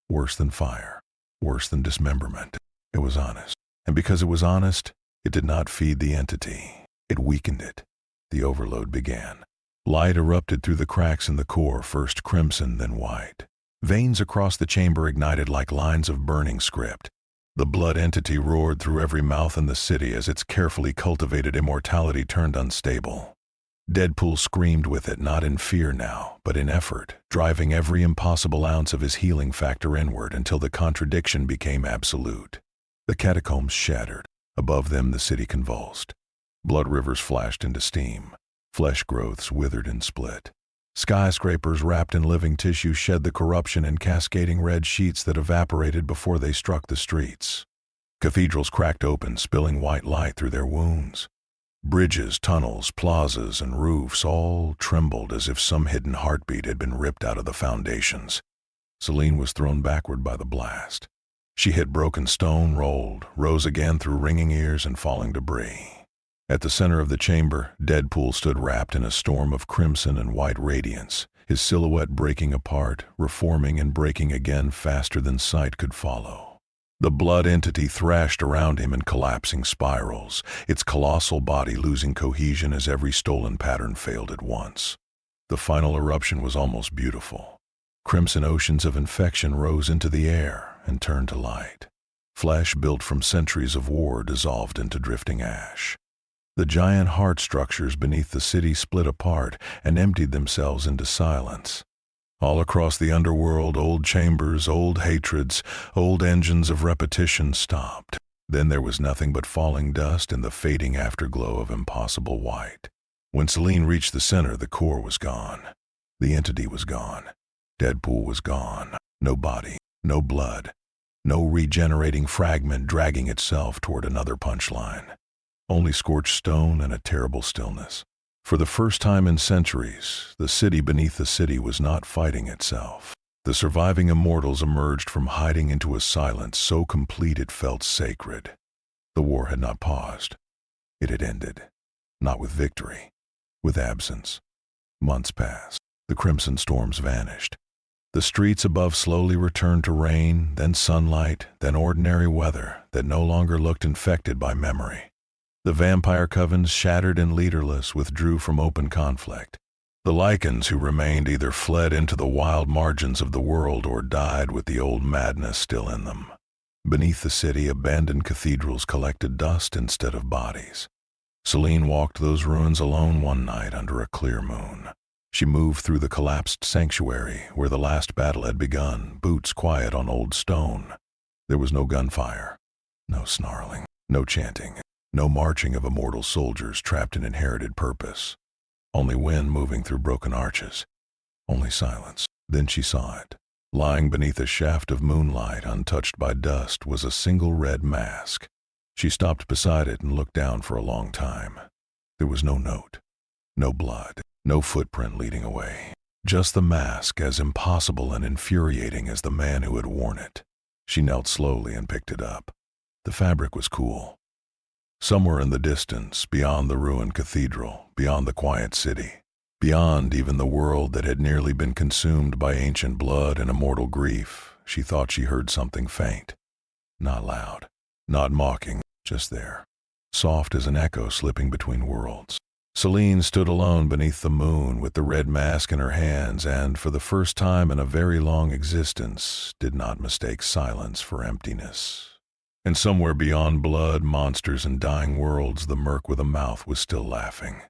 worse than fire, worse than dismemberment. It was honest. And because it was honest, it did not feed the entity. It weakened it. The overload began. Light erupted through the cracks in the core, first crimson, then white. Veins across the chamber ignited like lines of burning script. The blood entity roared through every mouth in the city as its carefully cultivated immortality turned unstable. Deadpool screamed with it, not in fear now, but in effort, driving every impossible ounce of his healing factor inward until the contradiction became absolute. The catacombs shattered. Above them the city convulsed. Blood rivers flashed into steam. Flesh growths withered and split. Skyscrapers wrapped in living tissue shed the corruption in cascading red sheets that evaporated before they struck the streets. Cathedrals cracked open, spilling white light through their wounds. Bridges, tunnels, plazas, and roofs all trembled as if some hidden heartbeat had been ripped out of the foundations. Celine was thrown backward by the blast. She hit broken stone, rolled, rose again through ringing ears and falling debris. At the center of the chamber, Deadpool stood wrapped in a storm of crimson and white radiance, his silhouette breaking apart, reforming and breaking again faster than sight could follow. The blood entity thrashed around him in collapsing spirals, its colossal body losing cohesion as every stolen pattern failed at once. The final eruption was almost beautiful. Crimson oceans of infection rose into the air and turned to light. Flesh built from centuries of war dissolved into drifting ash. The giant heart structures beneath the city split apart and emptied themselves into silence. All across the underworld, old chambers, old hatreds, old engines of repetition stopped. Then there was nothing but falling dust and the fading afterglow of impossible white. When Celine reached the center, the core was gone. The entity was gone. Deadpool was gone. No body, no blood, no regenerating fragment dragging itself toward another punchline. Only scorched stone and a terrible stillness. For the first time in centuries, the city beneath the city was not fighting itself. The surviving immortals emerged from hiding into a silence so complete it felt sacred. The war had not paused. It had ended. Not with victory, with absence. Months passed. The crimson storms vanished. The streets above slowly returned to rain, then sunlight, then ordinary weather that no longer looked infected by memory. The vampire covens, shattered and leaderless, withdrew from open conflict. The Lycans who remained either fled into the wild margins of the world or died with the old madness still in them. Beneath the city, abandoned cathedrals collected dust instead of bodies. Celine walked those ruins alone one night under a clear moon. She moved through the collapsed sanctuary where the last battle had begun, boots quiet on old stone. There was no gunfire, no snarling, no chanting. No marching of immortal soldiers trapped in inherited purpose. Only wind moving through broken arches. Only silence. Then she saw it. Lying beneath a shaft of moonlight, untouched by dust, was a single red mask. She stopped beside it and looked down for a long time. There was no note, no blood, no footprint leading away. Just the mask, as impossible and infuriating as the man who had worn it. She knelt slowly and picked it up. The fabric was cool. Somewhere in the distance, beyond the ruined cathedral, beyond the quiet city, beyond even the world that had nearly been consumed by ancient blood and immortal grief, she thought she heard something faint. Not loud, not mocking, just there, soft as an echo slipping between worlds. Celine stood alone beneath the moon with the red mask in her hands and, for the first time in a very long existence, did not mistake silence for emptiness. And somewhere beyond blood, monsters, and dying worlds, the merc with a mouth was still laughing.